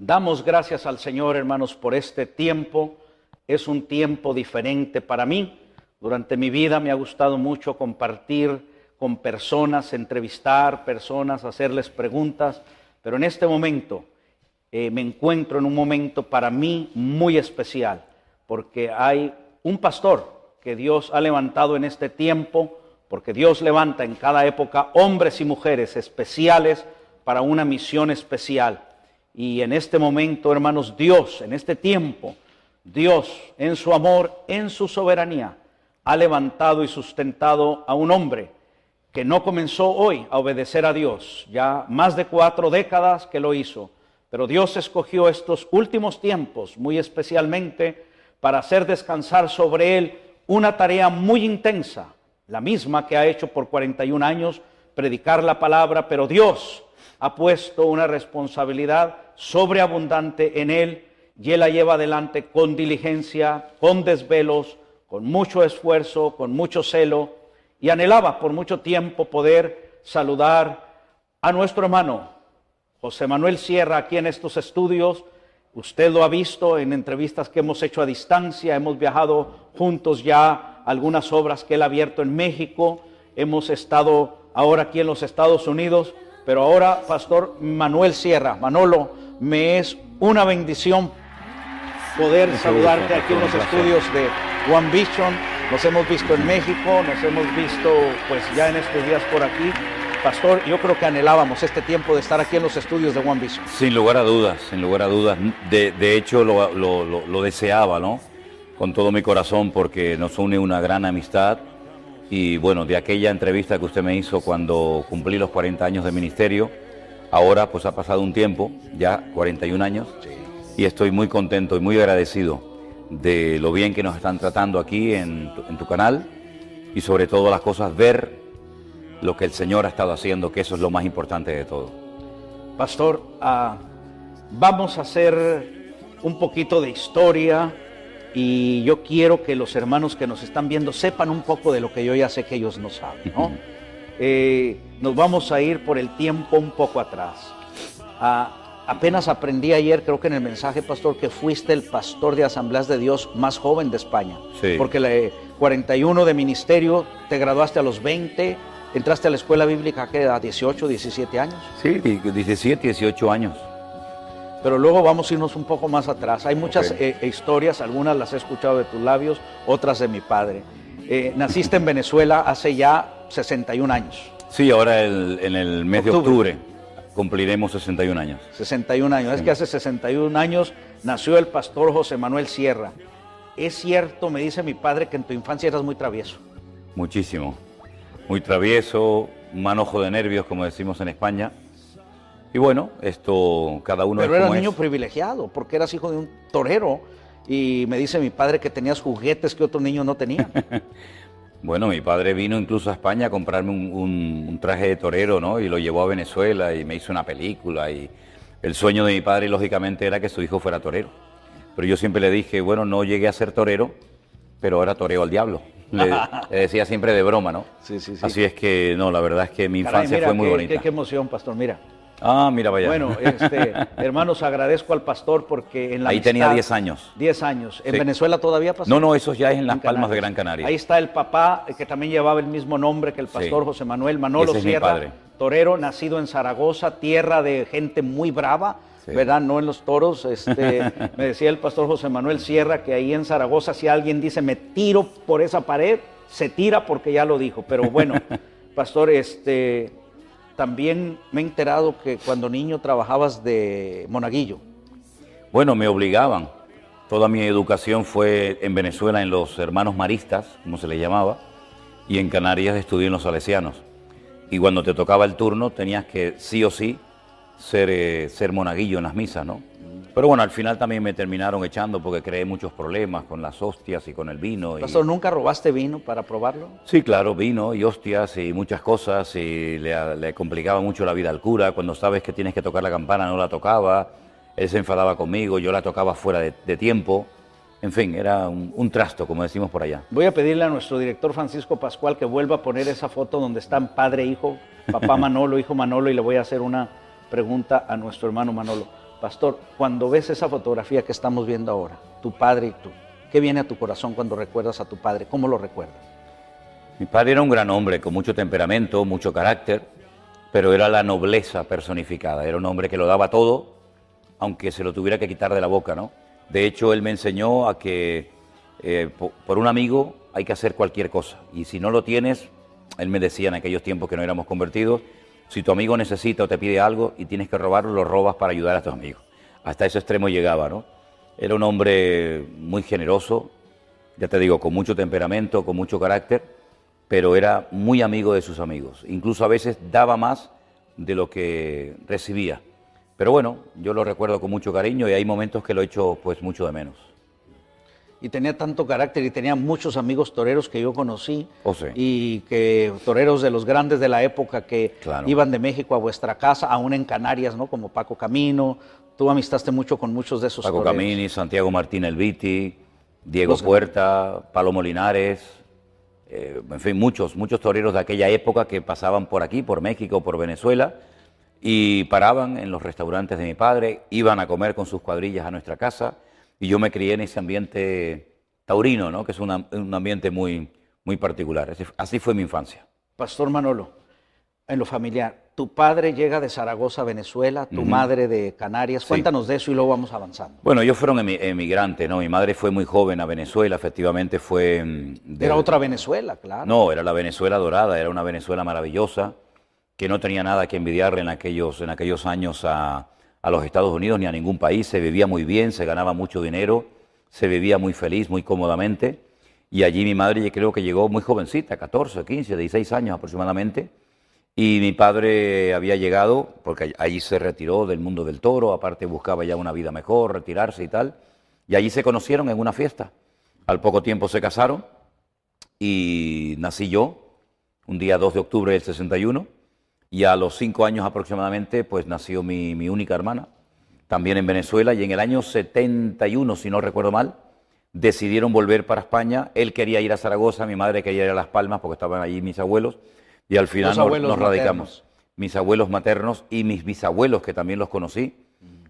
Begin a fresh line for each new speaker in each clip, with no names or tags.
Damos gracias al Señor, hermanos, por este tiempo. Es un tiempo diferente para mí. Durante mi vida me ha gustado mucho compartir con personas, entrevistar personas, hacerles preguntas, pero en este momento me encuentro en un momento para mí muy especial, porque hay un pastor que Dios ha levantado en este tiempo, porque Dios levanta en cada época hombres y mujeres especiales para una misión especial. Y en este momento, hermanos, Dios, en este tiempo, Dios, en su amor, en su soberanía, ha levantado y sustentado a un hombre que no comenzó hoy a obedecer a Dios, ya más de 4 décadas que lo hizo, pero Dios escogió estos últimos tiempos, muy especialmente, para hacer descansar sobre él una tarea muy intensa, la misma que ha hecho por 41 años, predicar la palabra, pero Dios ha puesto una responsabilidad sobreabundante en él y él la lleva adelante con diligencia, con desvelos, con mucho esfuerzo, con mucho celo, y anhelaba por mucho tiempo poder saludar a nuestro hermano José Manuel Sierra aquí en estos estudios. Usted lo ha visto en entrevistas que hemos hecho a distancia, hemos viajado juntos ya a algunas obras que él ha abierto en México, hemos estado ahora aquí en los Estados Unidos, pero ahora, Pastor Manuel Sierra, Manolo, me es una bendición poder saludarte aquí en los estudios de One Vision. Nos hemos visto en México, nos hemos visto pues ya en estos días por aquí. Pastor, yo creo que anhelábamos este tiempo de estar aquí en los estudios de One Vision.
Sin lugar a dudas, sin lugar a dudas. De hecho, lo deseaba, ¿no? Con todo mi corazón, porque nos une una gran amistad. Y bueno, de aquella entrevista que usted me hizo cuando cumplí los 40 años de ministerio, ahora pues ha pasado un tiempo, ya 41 años, y estoy muy contento y muy agradecido de lo bien que nos están tratando aquí en tu canal, y sobre todo las cosas, ver lo que el Señor ha estado haciendo, que eso es lo más importante de todo.
Pastor, vamos a hacer un poquito de historia, y yo quiero que los hermanos que nos están viendo sepan un poco de lo que yo ya sé que ellos no saben, ¿no? Nos vamos a ir por el tiempo un poco atrás. Apenas aprendí ayer, creo que en el mensaje, pastor, que fuiste el pastor de Asambleas de Dios más joven de España.
Sí.
Porque 41 de ministerio, te graduaste a los 20, entraste a la escuela bíblica que a 18, 17 años.
Sí, 17, 18 años.
Pero luego vamos a irnos un poco más atrás. Hay muchas historias, algunas las he escuchado de tus labios, otras de mi padre. Naciste en Venezuela hace ya 61 años.
Sí, ahora en el mes de octubre cumpliremos 61 años.
61 años. Sí. Es que hace 61 años nació el pastor José Manuel Sierra. Es cierto, me dice mi padre, que en tu infancia eras muy travieso.
Muchísimo. Muy travieso, un manojo de nervios, como decimos en España. Y bueno, esto cada uno...
Pero eras un niño privilegiado, porque eras hijo de un torero, y me dice mi padre que tenías juguetes que otros niños no tenían.
Bueno, mi padre vino incluso a España a comprarme un traje de torero, ¿no? Y lo llevó a Venezuela y me hizo una película, y el sueño de mi padre, lógicamente, era que su hijo fuera torero. Pero yo siempre le dije, bueno, no llegué a ser torero, pero ahora toreo al diablo. Le decía siempre de broma, ¿no?
Sí.
Así es que, no, la verdad es que mi infancia fue muy bonita.
Qué emoción, pastor, mira.
Mira, vaya.
Bueno, hermanos, agradezco al pastor porque en la
ahí amistad, tenía 10 años.
10 años. ¿En
sí.
Venezuela todavía, pastor?
No, eso ya es en Las Palmas de Gran Canaria.
Ahí está el papá, que también llevaba el mismo nombre que el pastor José Manuel, Manolo Sierra, torero, nacido en Zaragoza, tierra de gente muy brava, ¿verdad? No en los toros. Me decía el pastor José Manuel Sierra que ahí en Zaragoza, si alguien dice me tiro por esa pared, se tira porque ya lo dijo. Pero bueno, pastor, también me he enterado que cuando niño trabajabas de monaguillo.
Bueno, me obligaban. Toda mi educación fue en Venezuela en los hermanos maristas, como se les llamaba, y en Canarias estudié en los salesianos. Y cuando te tocaba el turno tenías que sí o sí ser monaguillo en las misas, ¿no? Pero bueno, al final también me terminaron echando porque creé muchos problemas con las hostias y con el vino.
¿Pastor, nunca robaste vino para probarlo?
Sí, claro, vino y hostias y muchas cosas, y le complicaba mucho la vida al cura. Cuando sabes que tienes que tocar la campana, no la tocaba, él se enfadaba conmigo, yo la tocaba fuera de tiempo. En fin, era un trasto, como decimos por allá.
Voy a pedirle a nuestro director Francisco Pascual que vuelva a poner esa foto donde están padre e hijo, papá Manolo, hijo Manolo, y le voy a hacer una pregunta a nuestro hermano Manolo. Pastor, cuando ves esa fotografía que estamos viendo ahora, tu padre y tú, ¿qué viene a tu corazón cuando recuerdas a tu padre? ¿Cómo lo recuerdas?
Mi padre era un gran hombre, con mucho temperamento, mucho carácter, pero era la nobleza personificada. Era un hombre que lo daba todo, aunque se lo tuviera que quitar de la boca, ¿no? De hecho, él me enseñó a que por un amigo hay que hacer cualquier cosa. Y si no lo tienes, él me decía en aquellos tiempos que no éramos convertidos, si tu amigo necesita o te pide algo y tienes que robarlo, lo robas para ayudar a tu amigo. Hasta ese extremo llegaba, ¿no? Era un hombre muy generoso, ya te digo, con mucho temperamento, con mucho carácter, pero era muy amigo de sus amigos. Incluso a veces daba más de lo que recibía. Pero bueno, yo lo recuerdo con mucho cariño y hay momentos que lo echo pues mucho de menos.
Y tenía tanto carácter y tenía muchos amigos toreros que yo conocí.
Oh, sí.
Y que toreros de los grandes de la época que
Claro.
iban de México a vuestra casa, aún en Canarias, ¿no? Como Paco Camino. Tú amistaste mucho con muchos de esos
Paco
toreros.
Camini, Santiago Martín Elviti, Diego
Los
Puerta, Palomo Linares, en fin, muchos toreros de aquella época que pasaban por aquí, por México, por Venezuela, y paraban en los restaurantes de mi padre, iban a comer con sus cuadrillas a nuestra casa, y yo me crié en ese ambiente taurino, ¿no? Que es un ambiente muy, muy particular. Así fue mi infancia.
Pastor Manolo, en lo familiar, tu padre llega de Zaragoza, Venezuela, tu madre de Canarias.
Sí.
Cuéntanos de eso y luego vamos avanzando.
Bueno, ellos fueron emigrantes, ¿no? Mi madre fue muy joven a Venezuela, efectivamente fue...
Era otra Venezuela, claro.
No, era la Venezuela dorada, era una Venezuela maravillosa, que no tenía nada que envidiarle en aquellos años a los Estados Unidos ni a ningún país. Se vivía muy bien, se ganaba mucho dinero, se vivía muy feliz, muy cómodamente. Y allí mi madre yo creo que llegó muy jovencita, 14, 15, 16 años aproximadamente. Y mi padre había llegado, porque allí se retiró del mundo del toro, aparte buscaba ya una vida mejor, retirarse y tal. Y allí se conocieron en una fiesta. Al poco tiempo se casaron y nací yo, un día 2 de octubre del 61. Y a los 5 años aproximadamente, pues nació mi única hermana, también en Venezuela. Y en el año 71, si no recuerdo mal, decidieron volver para España. Él quería ir a Zaragoza, mi madre quería ir a Las Palmas porque estaban allí mis abuelos. Y al final nos radicamos. Mis abuelos maternos y mis bisabuelos, que también los conocí,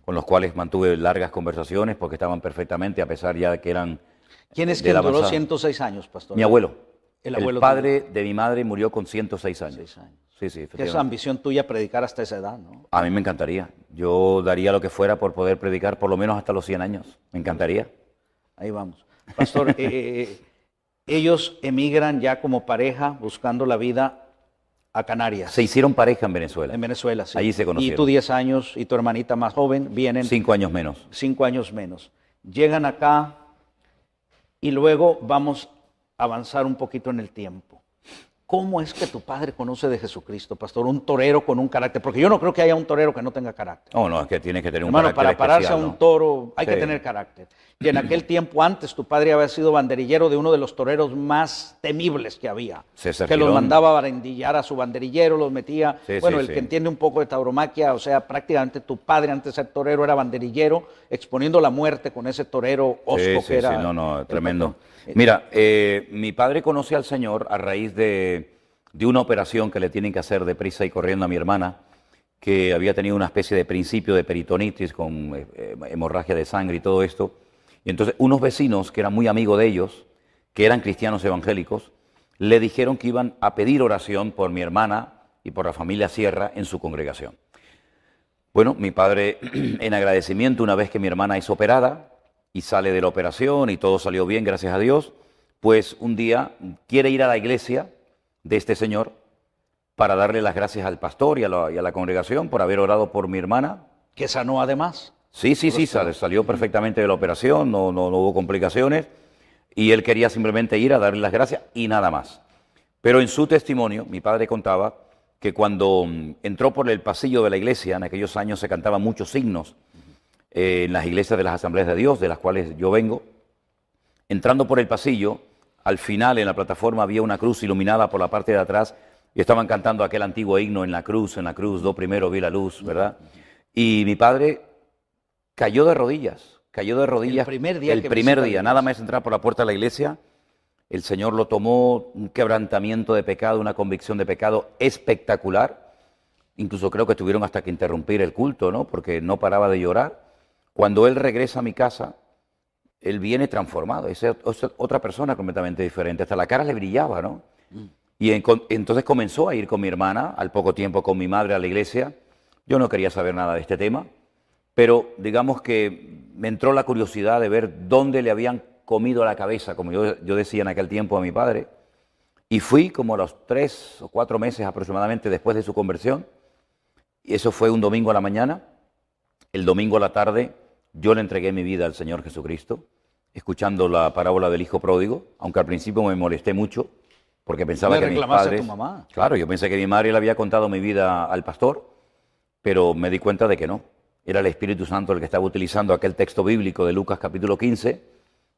con los cuales mantuve largas conversaciones porque estaban perfectamente, a pesar ya de que eran...
¿Quién es quien duró 106 años, pastor?
Mi abuelo.
El abuelo
padre de mi madre murió con 106 años.
106 años.
Sí, sí,
Que es
efectivamente.
ambición tuya predicar hasta esa edad, ¿no?
A mí me encantaría. Yo daría lo que fuera por poder predicar por lo menos hasta los 100 años. Me encantaría.
Ahí vamos. Pastor, ellos emigran ya como pareja buscando la vida a Canarias.
Se hicieron pareja en Venezuela.
En Venezuela, sí.
Allí se conocieron.
Y tú 10 años y tu hermanita más joven vienen
5 años menos.
5 años menos. Llegan acá y luego vamos a avanzar un poquito en el tiempo. ¿Cómo es que tu padre conoce de Jesucristo, pastor? Un torero con un carácter, porque yo no creo que haya un torero que no tenga carácter.
No, es que tiene que tener un
Hermano,
carácter
para pararse a
especial,
un
¿no?
toro hay que
Sí.
tener carácter. Y en aquel tiempo antes tu padre había sido banderillero de uno de los toreros más temibles que había.
César
que los
Girón.
mandaba a barandillar a su banderillero, los metía.
Sí,
bueno,
sí,
el
sí.
que entiende un poco de tauromaquia, o sea, prácticamente tu padre antes de ser torero era banderillero, exponiendo la muerte con ese torero osco
Sí,
que era.
no,
el
tremendo.
patrón.
Mira, mi padre conoce al Señor a raíz de una operación que le tienen que hacer deprisa y corriendo a mi hermana, que había tenido una especie de principio de peritonitis con hemorragia de sangre y todo esto. Y entonces unos vecinos, que eran muy amigos de ellos, que eran cristianos evangélicos, le dijeron que iban a pedir oración por mi hermana y por la familia Sierra en su congregación. Bueno, mi padre, en agradecimiento, una vez que mi hermana es operada y sale de la operación y todo salió bien, gracias a Dios, pues un día quiere ir a la iglesia de este señor para darle las gracias al pastor y a la congregación por haber orado por mi hermana.
Que sanó además.
Sí, salió perfectamente de la operación, no hubo complicaciones y él quería simplemente ir a darle las gracias y nada más. Pero en su testimonio, mi padre contaba que cuando entró por el pasillo de la iglesia, en aquellos años se cantaban muchos signos en las iglesias de las Asambleas de Dios, de las cuales yo vengo, entrando por el pasillo, al final en la plataforma había una cruz iluminada por la parte de atrás y estaban cantando aquel antiguo himno en la cruz, do primero vi la luz, ¿verdad? Y mi padre cayó de rodillas.
El primer día
El
que
primer
visita la
día, nada
iglesia.
más entrar por la puerta de la iglesia, el Señor lo tomó, un quebrantamiento de pecado, una convicción de pecado espectacular. Incluso creo que tuvieron hasta que interrumpir el culto, ¿no? Porque no paraba de llorar. Cuando él regresa a mi casa, él viene transformado, es otra persona completamente diferente, hasta la cara le brillaba, ¿no? Y entonces comenzó a ir con mi hermana, al poco tiempo con mi madre a la iglesia. Yo no quería saber nada de este tema, pero digamos que me entró la curiosidad de ver dónde le habían comido la cabeza, como yo decía en aquel tiempo a mi padre, y fui como a los 3 o 4 meses aproximadamente después de su conversión, y eso fue un domingo a la mañana. El domingo a la tarde yo le entregué mi vida al Señor Jesucristo, escuchando la parábola del hijo pródigo, aunque al principio me molesté mucho, porque pensaba que mis padres...
a tu mamá?
Claro, yo pensé que mi madre le había contado mi vida al pastor, pero me di cuenta de que no. Era el Espíritu Santo el que estaba utilizando aquel texto bíblico de Lucas capítulo 15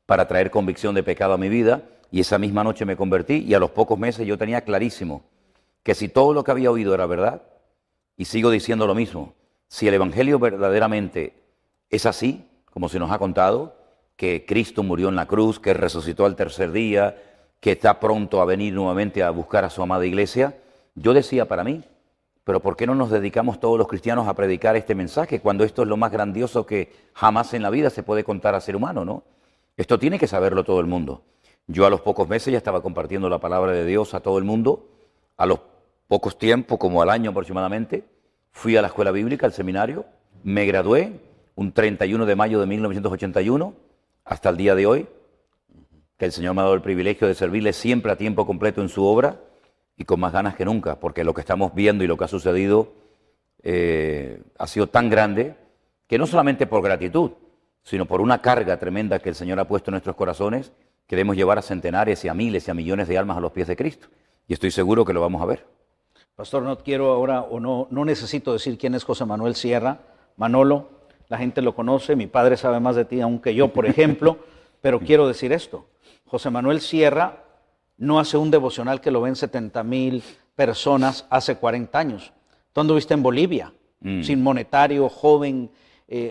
para traer convicción de pecado a mi vida, y esa misma noche me convertí, y a los pocos meses yo tenía clarísimo que si todo lo que había oído era verdad, y sigo diciendo lo mismo, si el Evangelio verdaderamente es así, como se nos ha contado, que Cristo murió en la cruz, que resucitó al tercer día, que está pronto a venir nuevamente a buscar a su amada iglesia, yo decía para mí, pero ¿por qué no nos dedicamos todos los cristianos a predicar este mensaje cuando esto es lo más grandioso que jamás en la vida se puede contar a ser humano, ¿no? Esto tiene que saberlo todo el mundo. Yo a los pocos meses ya estaba compartiendo la palabra de Dios a todo el mundo. A los pocos tiempos, como al año aproximadamente, fui a la escuela bíblica, al seminario, me gradué un 31 de mayo de 1981 hasta el día de hoy, que el Señor me ha dado el privilegio de servirle siempre a tiempo completo en su obra y con más ganas que nunca, porque lo que estamos viendo y lo que ha sucedido ha sido tan grande que no solamente por gratitud, sino por una carga tremenda que el Señor ha puesto en nuestros corazones, queremos llevar a centenares y a miles y a millones de almas a los pies de Cristo. Y estoy seguro que lo vamos a ver.
Pastor, no quiero ahora o no necesito decir quién es José Manuel Sierra. Manolo, la gente lo conoce, mi padre sabe más de ti aún que yo, por ejemplo, pero quiero decir esto. José Manuel Sierra no hace un devocional que lo ven 70,000 personas hace 40 años. Tú anduviste en Bolivia, sin monetario, joven,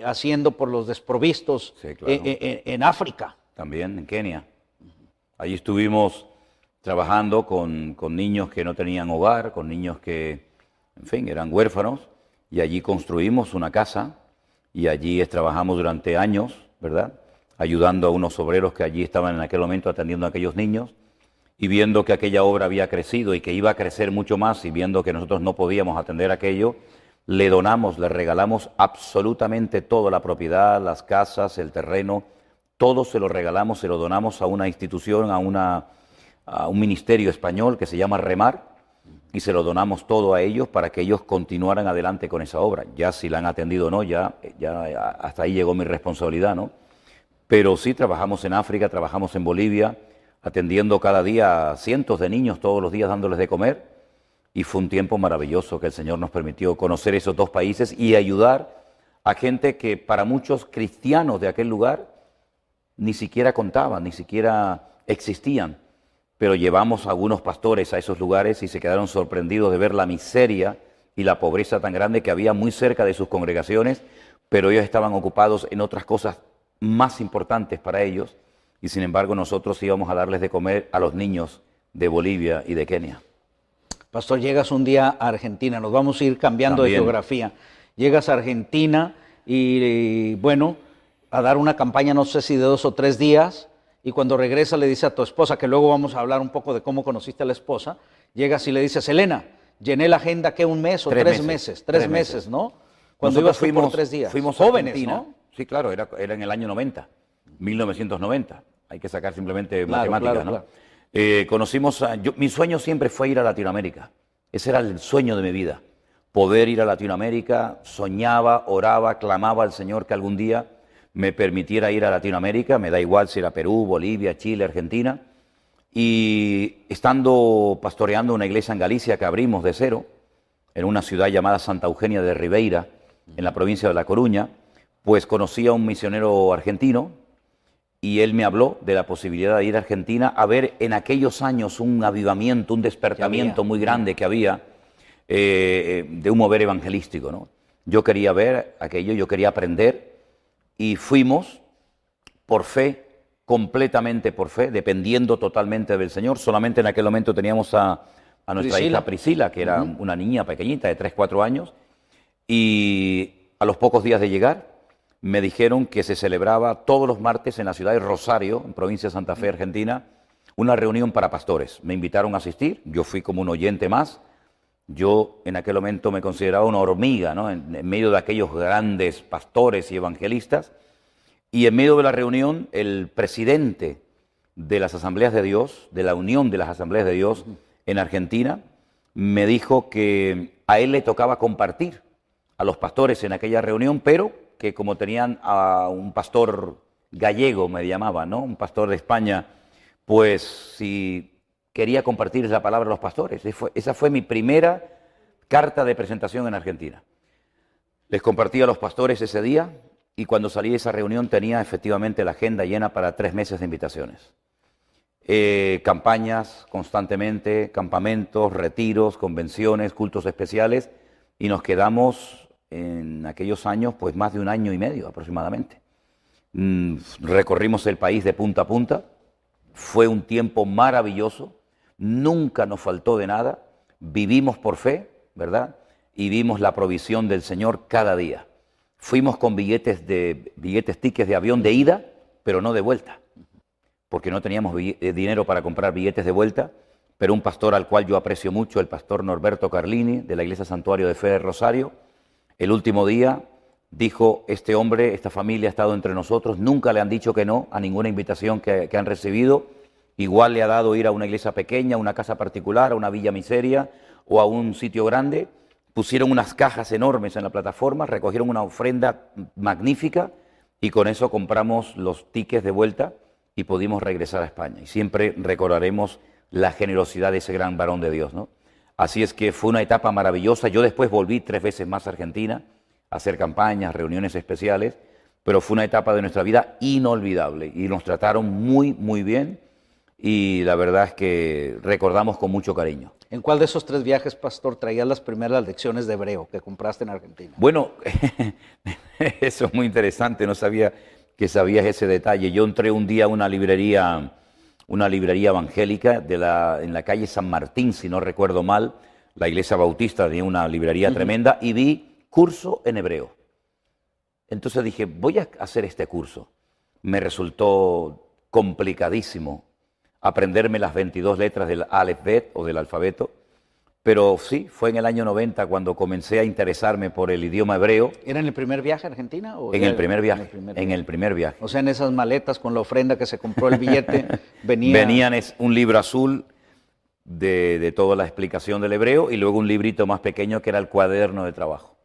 haciendo por los desprovistos,
sí, claro.
En África.
También en Kenia. Allí estuvimos trabajando con niños que no tenían hogar, con niños que, en fin, eran huérfanos, y allí construimos una casa, y allí trabajamos durante años, ¿verdad?, ayudando a unos obreros que allí estaban en aquel momento atendiendo a aquellos niños, y viendo que aquella obra había crecido y que iba a crecer mucho más, y viendo que nosotros no podíamos atender aquello, le donamos, le regalamos absolutamente toda la propiedad, las casas, el terreno, todo se lo regalamos, se lo donamos a una institución, a un ministerio español que se llama Remar, y se lo donamos todo a ellos para que ellos continuaran adelante con esa obra. Ya si la han atendido o no, ya hasta ahí llegó mi responsabilidad, ¿no? Pero sí trabajamos en África, trabajamos en Bolivia, atendiendo cada día a cientos de niños, todos los días dándoles de comer, y fue un tiempo maravilloso que el Señor nos permitió conocer esos dos países y ayudar a gente que para muchos cristianos de aquel lugar ni siquiera contaban, ni siquiera existían, pero llevamos a algunos pastores a esos lugares y se quedaron sorprendidos de ver la miseria y la pobreza tan grande que había muy cerca de sus congregaciones, pero ellos estaban ocupados en otras cosas más importantes para ellos, y sin embargo nosotros íbamos a darles de comer a los niños de Bolivia y de Kenia.
Pastor, llegas un día a Argentina, nos vamos a ir cambiando
También.
de geografía. Llegas a Argentina y bueno, a dar una campaña, no sé si de 2 o 3 días, y cuando regresas le dice a tu esposa, que luego vamos a hablar un poco de cómo conociste a la esposa, llegas y le dices, Elena, llené la agenda, ¿qué? ¿1 mes o 3 meses? 3 meses, ¿no? Cuando
Nosotros
ibas por 3 días.
Fuimos
jóvenes,
Argentina.
¿no?
Sí, claro, era en el año 90, 1990. Hay que sacar simplemente
Claro,
matemáticas,
claro,
¿no?
claro.
Conocimos mi sueño siempre fue ir a Latinoamérica. Ese era el sueño de mi vida. Poder ir a Latinoamérica, soñaba, oraba, clamaba al Señor que algún día me permitiera ir a Latinoamérica, me da igual si era Perú, Bolivia, Chile, Argentina. Y estando pastoreando una iglesia en Galicia que abrimos de cero, en una ciudad llamada Santa Eugenia de Ribeira, en la provincia de La Coruña, pues conocí a un misionero argentino y él me habló de la posibilidad de ir a Argentina a ver en aquellos años un avivamiento, un despertamiento muy grande que había de un mover evangelístico, ¿no? Yo quería ver aquello, yo quería aprender y fuimos por fe, completamente por fe, dependiendo totalmente del Señor. Solamente en aquel momento teníamos a nuestra hija Priscila, que era una niña pequeñita de 3, 4 años, y a los pocos días de llegar, me dijeron que se celebraba todos los martes en la ciudad de Rosario, en provincia de Santa Fe, Argentina, una reunión para pastores. Me invitaron a asistir, yo fui como un oyente más. Yo en aquel momento me consideraba una hormiga, ¿no? En medio de aquellos grandes pastores y evangelistas. Y en medio de la reunión, el presidente de las Asambleas de Dios, de la Unión de las Asambleas de Dios en Argentina, me dijo que a él le tocaba compartir a los pastores en aquella reunión, pero que como tenían a un pastor gallego, me llamaba, ¿no? Un pastor de España, pues si quería compartir la palabra a los pastores. Esa fue mi primera carta de presentación en Argentina. Les compartí a los pastores ese día y cuando salí de esa reunión tenía efectivamente la agenda llena para 3 meses de invitaciones. Campañas constantemente, campamentos, retiros, convenciones, cultos especiales, y nos quedamos en aquellos años pues más de 1 año y medio aproximadamente. Recorrimos el país de punta a punta, fue un tiempo maravilloso, nunca nos faltó de nada, vivimos por fe, ¿verdad? Y vimos la provisión del Señor cada día. Fuimos con tickets de avión de ida, pero no de vuelta, porque no teníamos dinero para comprar billetes de vuelta, pero un pastor al cual yo aprecio mucho, el pastor Norberto Carlini, de la Iglesia Santuario de Fe de Rosario, el último día dijo, este hombre, esta familia ha estado entre nosotros, nunca le han dicho que no a ninguna invitación que han recibido, igual le ha dado ir a una iglesia pequeña, a una casa particular, a una villa miseria o a un sitio grande. Pusieron unas cajas enormes en la plataforma, recogieron una ofrenda magnífica y con eso compramos los tickets de vuelta y pudimos regresar a España. Y siempre recordaremos la generosidad de ese gran varón de Dios, ¿no? Así es que fue una etapa maravillosa. Yo después volví 3 veces más a Argentina a hacer campañas, reuniones especiales, pero fue una etapa de nuestra vida inolvidable y nos trataron muy, muy bien y la verdad es que recordamos con mucho cariño.
¿En cuál de esos 3 viajes, pastor, traías las primeras lecciones de hebreo que compraste en Argentina?
Bueno, eso es muy interesante, no sabía que sabías ese detalle. Yo entré un día a una librería evangélica en la calle San Martín, si no recuerdo mal, la iglesia bautista tenía una librería tremenda y vi curso en hebreo. Entonces dije, voy a hacer este curso. Me resultó complicadísimo aprenderme las 22 letras del Aleph Bet o del alfabeto, pero sí, fue en el año 90 cuando comencé a interesarme por el idioma hebreo.
¿Era en el primer viaje a Argentina? ¿O
en el primer viaje, en el primer viaje.
O sea, en esas maletas con la ofrenda que se compró el billete,
venían un libro azul de toda la explicación del hebreo y luego un librito más pequeño que era el cuaderno de trabajo.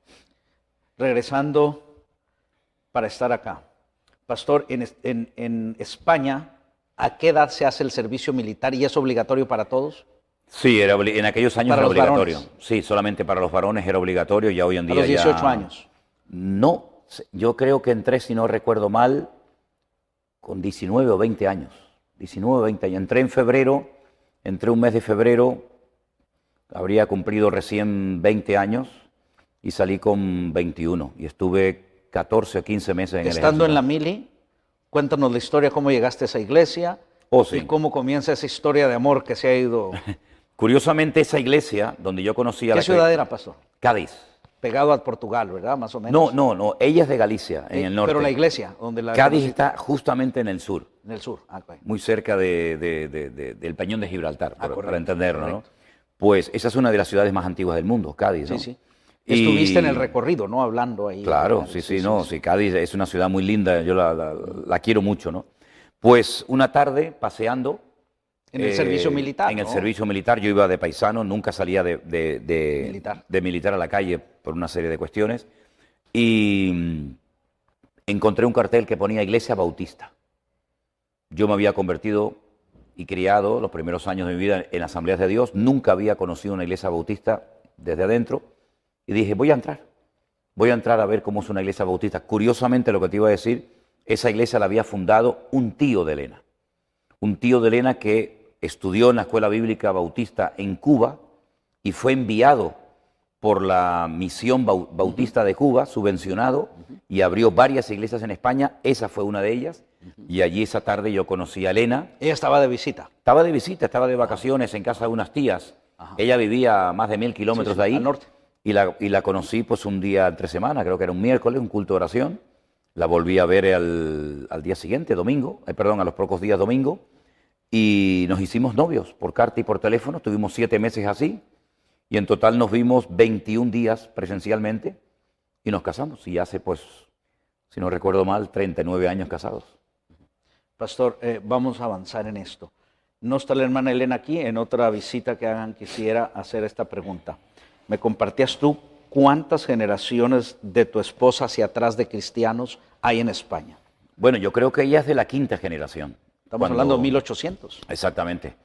Regresando para estar acá. Pastor, en España, ¿a qué edad se hace el servicio militar y es obligatorio para todos?
Sí, en aquellos años
para
era
los
obligatorio.
Varones.
Sí, solamente para los varones era obligatorio, ya hoy en día
¿A los 18
ya...
años?
No, yo creo que entré, si no recuerdo mal, con 19 o 20 años. 19 o 20 años. Entré un mes de febrero, habría cumplido recién 20 años y salí con 21 y estuve 14 o 15 meses en el ejército.
Estando en la mili, cuéntanos la historia, cómo llegaste a esa iglesia
sí.
y cómo comienza esa historia de amor que se ha ido.
Curiosamente, esa iglesia donde yo conocí a
¿Qué ciudad era, pastor?
Cádiz.
Pegado a Portugal, ¿verdad? Más o menos.
No, ella es de Galicia, en el norte.
Pero la iglesia, donde la...
Cádiz está justamente en el sur.
En el sur, okay.
Muy cerca del Peñón de Gibraltar, para entenderlo,
correcto.
¿no? Pues esa es una de las ciudades más antiguas del mundo, Cádiz, ¿no?
Sí, sí. Estuviste en el recorrido, ¿no? Hablando ahí.
Claro, sí, Cádiz es una ciudad muy linda, yo la quiero mucho, ¿no? Pues una tarde, paseando...
En el servicio militar,
En el
¿no?
servicio militar, yo iba de paisano, nunca salía de militar a la calle por una serie de cuestiones, y encontré un cartel que ponía Iglesia Bautista. Yo me había convertido y criado los primeros años de mi vida en Asambleas de Dios, nunca había conocido una iglesia bautista desde adentro, y dije, voy a entrar a ver cómo es una iglesia bautista. Curiosamente, lo que te iba a decir, esa iglesia la había fundado un tío de Elena que estudió en la Escuela Bíblica Bautista en Cuba y fue enviado por la Misión Bautista de Cuba, subvencionado, y abrió varias iglesias en España. Esa fue una de ellas, y allí esa tarde yo conocí a Elena.
Ella estaba de visita.
Estaba de vacaciones en casa de unas tías. Ajá. Ella vivía a más de 1000 kilómetros de ahí.
Al norte.
Y la conocí pues un día entre semana, creo que era un miércoles, un culto de oración. La volví a ver al día siguiente, domingo, perdón, a los pocos días domingo, y nos hicimos novios por carta y por teléfono. Tuvimos 7 meses así, y en total nos vimos 21 días presencialmente, y nos casamos. Y hace, pues, si no recuerdo mal, 39 años casados.
Pastor, vamos a avanzar en esto. No está la hermana Elena aquí. En otra visita que hagan quisiera hacer esta pregunta. ¿Me compartías tú cuántas generaciones de tu esposa hacia atrás de cristianos hay en España?
Bueno, yo creo que ella es de la 5ª generación.
Estamos hablando de 1800.
Exactamente.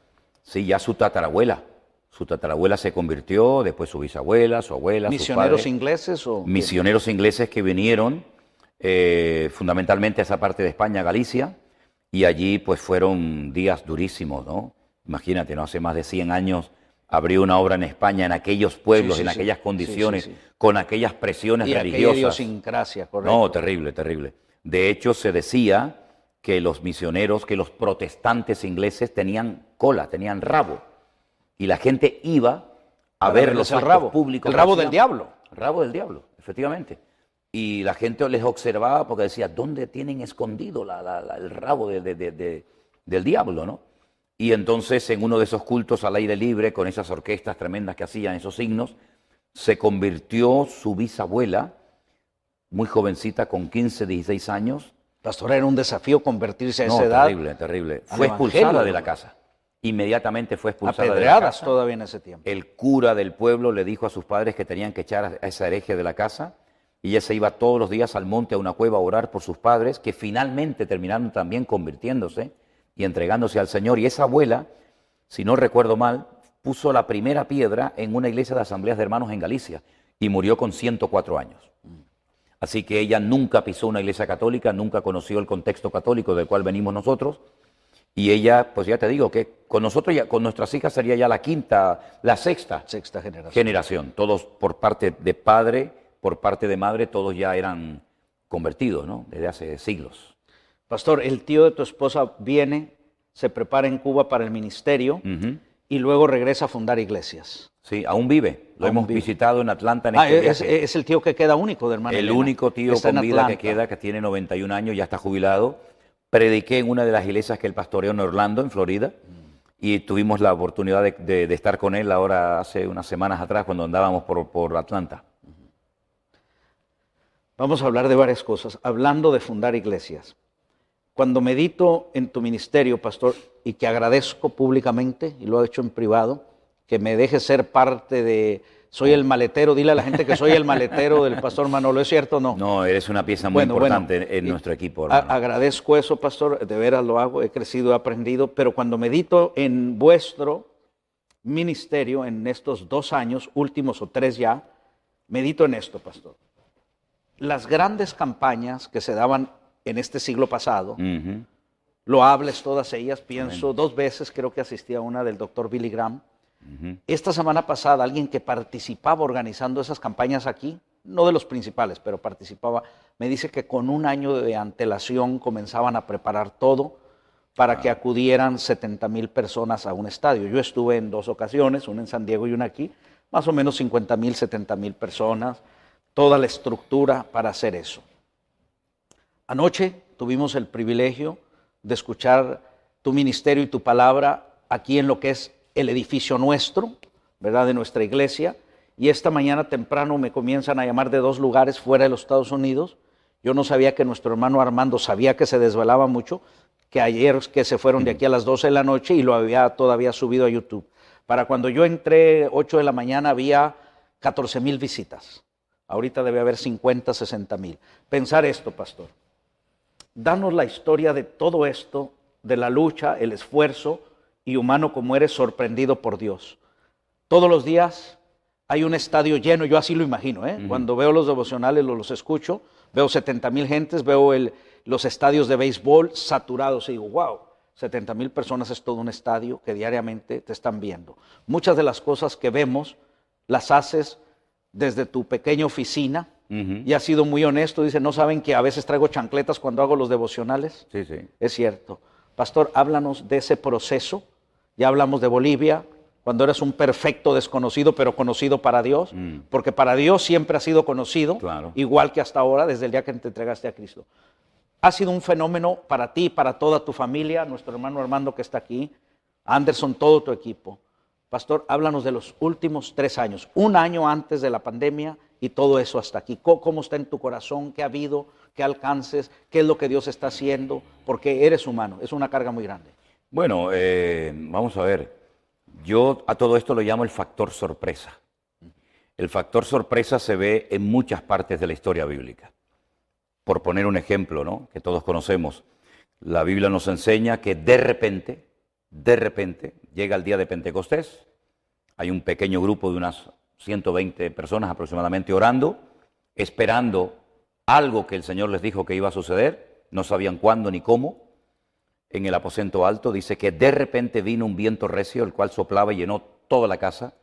Sí, ya su tatarabuela. Su tatarabuela se convirtió, después su bisabuela, su abuela,
¿Misioneros
sus padres.
ingleses o...?
Misioneros ingleses que vinieron fundamentalmente a esa parte de España, Galicia, y allí pues fueron días durísimos, ¿no? Imagínate, ¿no? Hace más de 100 años abrió una obra en España, en aquellos pueblos, en aquellas condiciones, con aquellas presiones religiosas. Y aquella
idiosincrasia, correcto.
No, terrible, terrible. De hecho, se decía que los misioneros, que los protestantes ingleses tenían cola, tenían rabo, y la gente iba a ver los actos públicos.
El rabo del diablo.
El rabo del diablo, efectivamente. Y la gente les observaba porque decía, ¿dónde tienen escondido el rabo del diablo, no? Y entonces en uno de esos cultos al aire libre, con esas orquestas tremendas que hacían, esos signos, se convirtió su bisabuela, muy jovencita, con 15, 16 años.
Pastor, era un desafío convertirse a esa edad.
Terrible, terrible. Fue expulsada de la casa. Inmediatamente fue expulsada de la casa.
Todavía en ese tiempo.
El cura del pueblo le dijo a sus padres que tenían que echar a esa hereje de la casa, y ella se iba todos los días al monte, a una cueva, a orar por sus padres, que finalmente terminaron también convirtiéndose y entregándose al Señor. Y esa abuela, si no recuerdo mal, puso la primera piedra en una iglesia de asambleas de hermanos en Galicia y murió con 104 años. Así que ella nunca pisó una iglesia católica, nunca conoció el contexto católico del cual venimos nosotros. Y ella, pues ya te digo, que con nosotros, con nuestras hijas sería ya la 5ª, la 6ª generación. Todos por parte de padre, por parte de madre, todos ya eran convertidos, ¿no? Desde hace siglos.
Pastor, el tío de tu esposa viene, se prepara en Cuba para el ministerio y luego regresa a fundar iglesias.
Sí, aún vive. Lo hemos visitado en Atlanta en este viaje.
Es el tío que queda único de hermana
El
Elena.
Único tío con vida que queda, que tiene 91 años, ya está jubilado. Prediqué en una de las iglesias que él pastoreó en Orlando, en Florida, y tuvimos la oportunidad de estar con él ahora hace unas semanas atrás cuando andábamos por Atlanta.
Vamos a hablar de varias cosas, hablando de fundar iglesias. Cuando medito en tu ministerio, pastor, y que agradezco públicamente, y lo he hecho en privado, que me dejes ser parte de... Soy el maletero, dile a la gente que soy el maletero del pastor Manolo, ¿es cierto o no?
No, eres una pieza muy importante en nuestro equipo.
Agradezco eso, pastor, de veras lo hago, he crecido, he aprendido, pero cuando medito en vuestro ministerio, en estos 2 años, últimos o 3 ya, medito en esto, pastor. Las grandes campañas que se daban en este siglo pasado, loables todas ellas, pienso 2 veces, creo que asistí a una del doctor Billy Graham. Esta semana pasada, alguien que participaba organizando esas campañas aquí, no de los principales, pero participaba, me dice que con 1 año de antelación comenzaban a preparar todo para que acudieran 70,000 personas a un estadio. Yo estuve en 2 ocasiones, una en San Diego y una aquí, más o menos 50,000, 70,000 personas, toda la estructura para hacer eso. Anoche tuvimos el privilegio de escuchar tu ministerio y tu palabra aquí en lo que es el edificio nuestro, ¿verdad?, de nuestra iglesia, y esta mañana temprano me comienzan a llamar de 2 lugares fuera de los Estados Unidos. Yo no sabía que nuestro hermano Armando sabía que se desvelaba mucho, que ayer que se fueron de aquí a las 12 de la noche y lo había todavía subido a YouTube. Para cuando yo entré 8 de la mañana había 14,000 visitas. Ahorita debe haber 50, 60,000. Pensar esto, pastor. Danos la historia de todo esto, de la lucha, el esfuerzo, y humano como eres, sorprendido por Dios. Todos los días hay un estadio lleno, yo así lo imagino, Cuando veo los devocionales, los escucho, veo 70,000 gentes, veo los estadios de béisbol saturados y digo, wow, 70,000 personas es todo un estadio que diariamente te están viendo. Muchas de las cosas que vemos las haces desde tu pequeña oficina y has sido muy honesto. Dice, ¿no saben que a veces traigo chancletas cuando hago los devocionales?
Sí, sí.
Es cierto. Pastor, háblanos de ese proceso. Ya hablamos de Bolivia, cuando eras un perfecto desconocido, pero conocido para Dios, porque para Dios siempre has sido conocido,
Claro.
igual que hasta ahora, desde el día que te entregaste a Cristo. Ha sido un fenómeno para ti, para toda tu familia, nuestro hermano Armando que está aquí, Anderson, todo tu equipo. Pastor, háblanos de los últimos 3 años, un año antes de la pandemia y todo eso hasta aquí. ¿Cómo está en tu corazón? ¿Qué ha habido? ¿Qué alcances? ¿Qué es lo que Dios está haciendo? Porque eres humano, es una carga muy grande.
Bueno, vamos a ver. Yo a todo esto lo llamo el factor sorpresa. El factor sorpresa se ve en muchas partes de la historia bíblica. Por poner un ejemplo, ¿no?, que todos conocemos, la Biblia nos enseña que de repente, llega el día de Pentecostés, hay un pequeño grupo de unas 120 personas aproximadamente orando, esperando algo que el Señor les dijo que iba a suceder, no sabían cuándo ni cómo. En el aposento alto dice que de repente vino un viento recio, el cual soplaba y llenó toda la casa,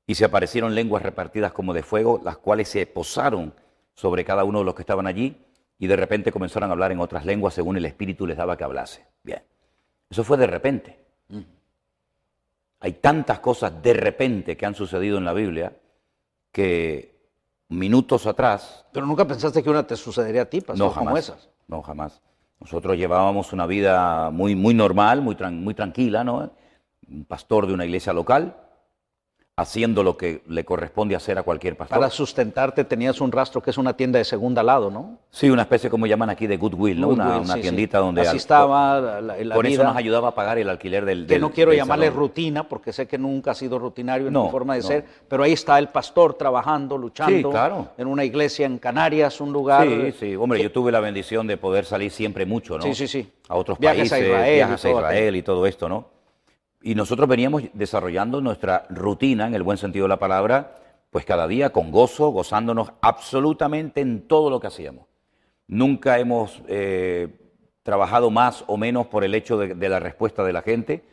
y se aparecieron lenguas repartidas como de fuego, las cuales se posaron sobre cada uno de los que estaban allí, y de repente comenzaron a hablar en otras lenguas según el Espíritu les daba que hablase. Bien, eso fue de repente. Hay tantas cosas de repente que han sucedido en la Biblia que minutos atrás...
Pero nunca pensaste que una te sucedería a ti, pastor,
No, jamás,
como esas.
no, jamás. Nosotros llevábamos una vida muy normal, muy tranquila, ¿no? Un pastor de una iglesia local, haciendo lo que le corresponde hacer a cualquier pastor.
Para sustentarte tenías un rastro que es una tienda de segunda al lado, ¿no?
Sí, una especie como llaman aquí de Goodwill, ¿no? Una
Sí,
tiendita
sí.
donde...
Así estaba la
con eso
vida,
nos ayudaba a pagar el alquiler del
que no quiero
del
llamarle
salón.
rutina, porque sé que nunca has sido rutinario en
No,
tu forma de
no.
ser, pero ahí está el pastor trabajando, luchando,
Sí, claro.
en una iglesia en Canarias, un lugar...
Sí, sí. Hombre, yo tuve la bendición de poder salir siempre mucho, ¿no?
Sí, sí, sí.
A otros
Viajes a
países,
Israel y
viajes a
todo
Israel y todo esto, ¿no? Y nosotros veníamos desarrollando nuestra rutina, en el buen sentido de la palabra, pues cada día con gozo, gozándonos absolutamente en todo lo que hacíamos. Nunca hemos trabajado más o menos por el hecho de la respuesta de la gente.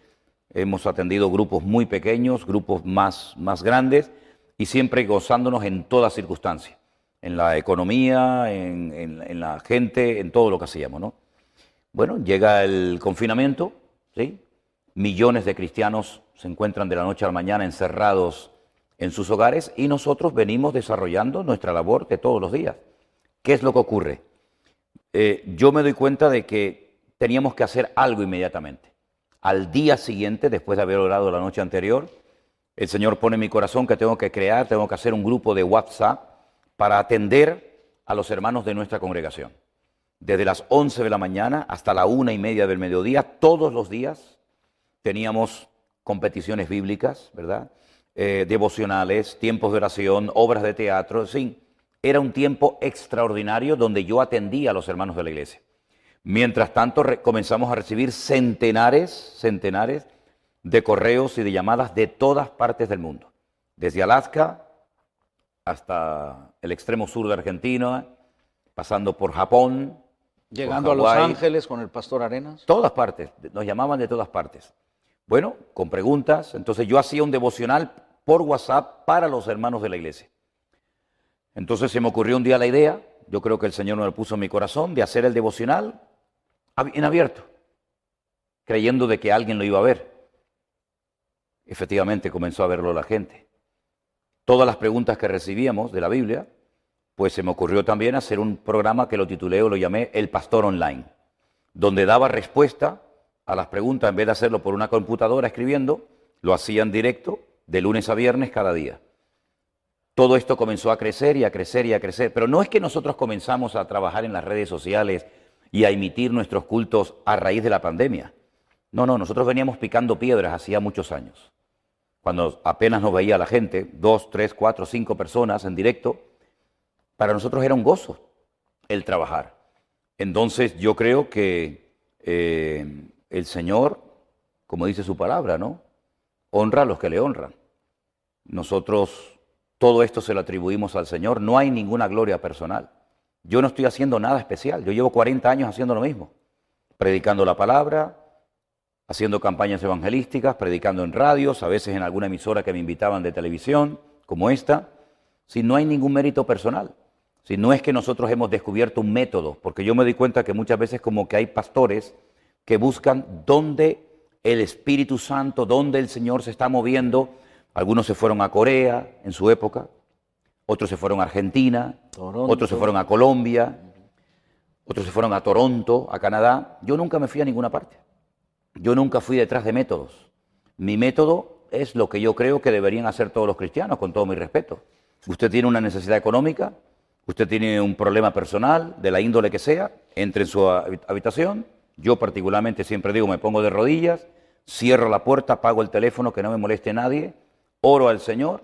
Hemos atendido grupos muy pequeños, grupos más grandes, y siempre gozándonos en toda circunstancia, en la economía, en la gente, en todo lo que hacíamos, ¿no? Bueno, llega el confinamiento, ¿sí? Millones de cristianos se encuentran de la noche a la mañana encerrados en sus hogares y nosotros venimos desarrollando nuestra labor de todos los días. ¿Qué es lo que ocurre? Yo me doy cuenta de que teníamos que hacer algo inmediatamente. Al día siguiente, después de haber orado la noche anterior, el Señor pone en mi corazón que tengo que hacer un grupo de WhatsApp para atender a los hermanos de nuestra congregación. Desde las 11 de la mañana hasta la 1:30 del mediodía, todos los días, teníamos competiciones bíblicas, ¿verdad? Devocionales, tiempos de oración, obras de teatro, en fin. Era un tiempo extraordinario donde yo atendía a los hermanos de la iglesia. Mientras tanto, comenzamos a recibir centenares de correos y de llamadas de todas partes del mundo. Desde Alaska hasta el extremo sur de Argentina, pasando por Japón,
Llegando a
por
Los
Hawái,
Ángeles con el pastor Arenas.
todas partes, nos llamaban de todas partes. Bueno, con preguntas, entonces yo hacía un devocional por WhatsApp para los hermanos de la iglesia. Entonces se me ocurrió un día la idea, yo creo que el Señor me lo puso en mi corazón, de hacer el devocional en abierto, creyendo de que alguien lo iba a ver. Efectivamente comenzó a verlo la gente. Todas las preguntas que recibíamos de la Biblia, pues se me ocurrió también hacer un programa que lo titulé o lo llamé El Pastor Online, donde daba respuesta a las preguntas. En vez de hacerlo por una computadora escribiendo, lo hacía en directo de lunes a viernes cada día. Todo esto comenzó a crecer y a crecer y a crecer, pero no es que nosotros comenzamos a trabajar en las redes sociales y a emitir nuestros cultos a raíz de la pandemia. No, nosotros veníamos picando piedras hacía muchos años. Cuando apenas nos veía la gente, 2, 3, 4, 5 personas en directo, para nosotros era un gozo el trabajar. Entonces yo creo que el Señor, como dice su palabra, ¿no?, honra a los que le honran. Nosotros todo esto se lo atribuimos al Señor, no hay ninguna gloria personal. Yo no estoy haciendo nada especial, yo llevo 40 años haciendo lo mismo, predicando la palabra, haciendo campañas evangelísticas, predicando en radios, a veces en alguna emisora que me invitaban de televisión, como esta, si no hay ningún mérito personal. Si no es que nosotros hemos descubierto un método, porque yo me di cuenta que muchas veces como que hay pastores que buscan dónde el Espíritu Santo, dónde el Señor se está moviendo. Algunos se fueron a Corea en su época, otros se fueron a Argentina,
Toronto.
Otros se fueron a Colombia, otros se fueron a Toronto, a Canadá. Yo nunca me fui a ninguna parte. Yo nunca fui detrás de métodos. Mi método es lo que yo creo que deberían hacer todos los cristianos, con todo mi respeto. Usted tiene una necesidad económica, usted tiene un problema personal, de la índole que sea, entre en su habitación. Yo particularmente siempre digo, me pongo de rodillas, cierro la puerta, apago el teléfono, que no me moleste nadie, oro al Señor.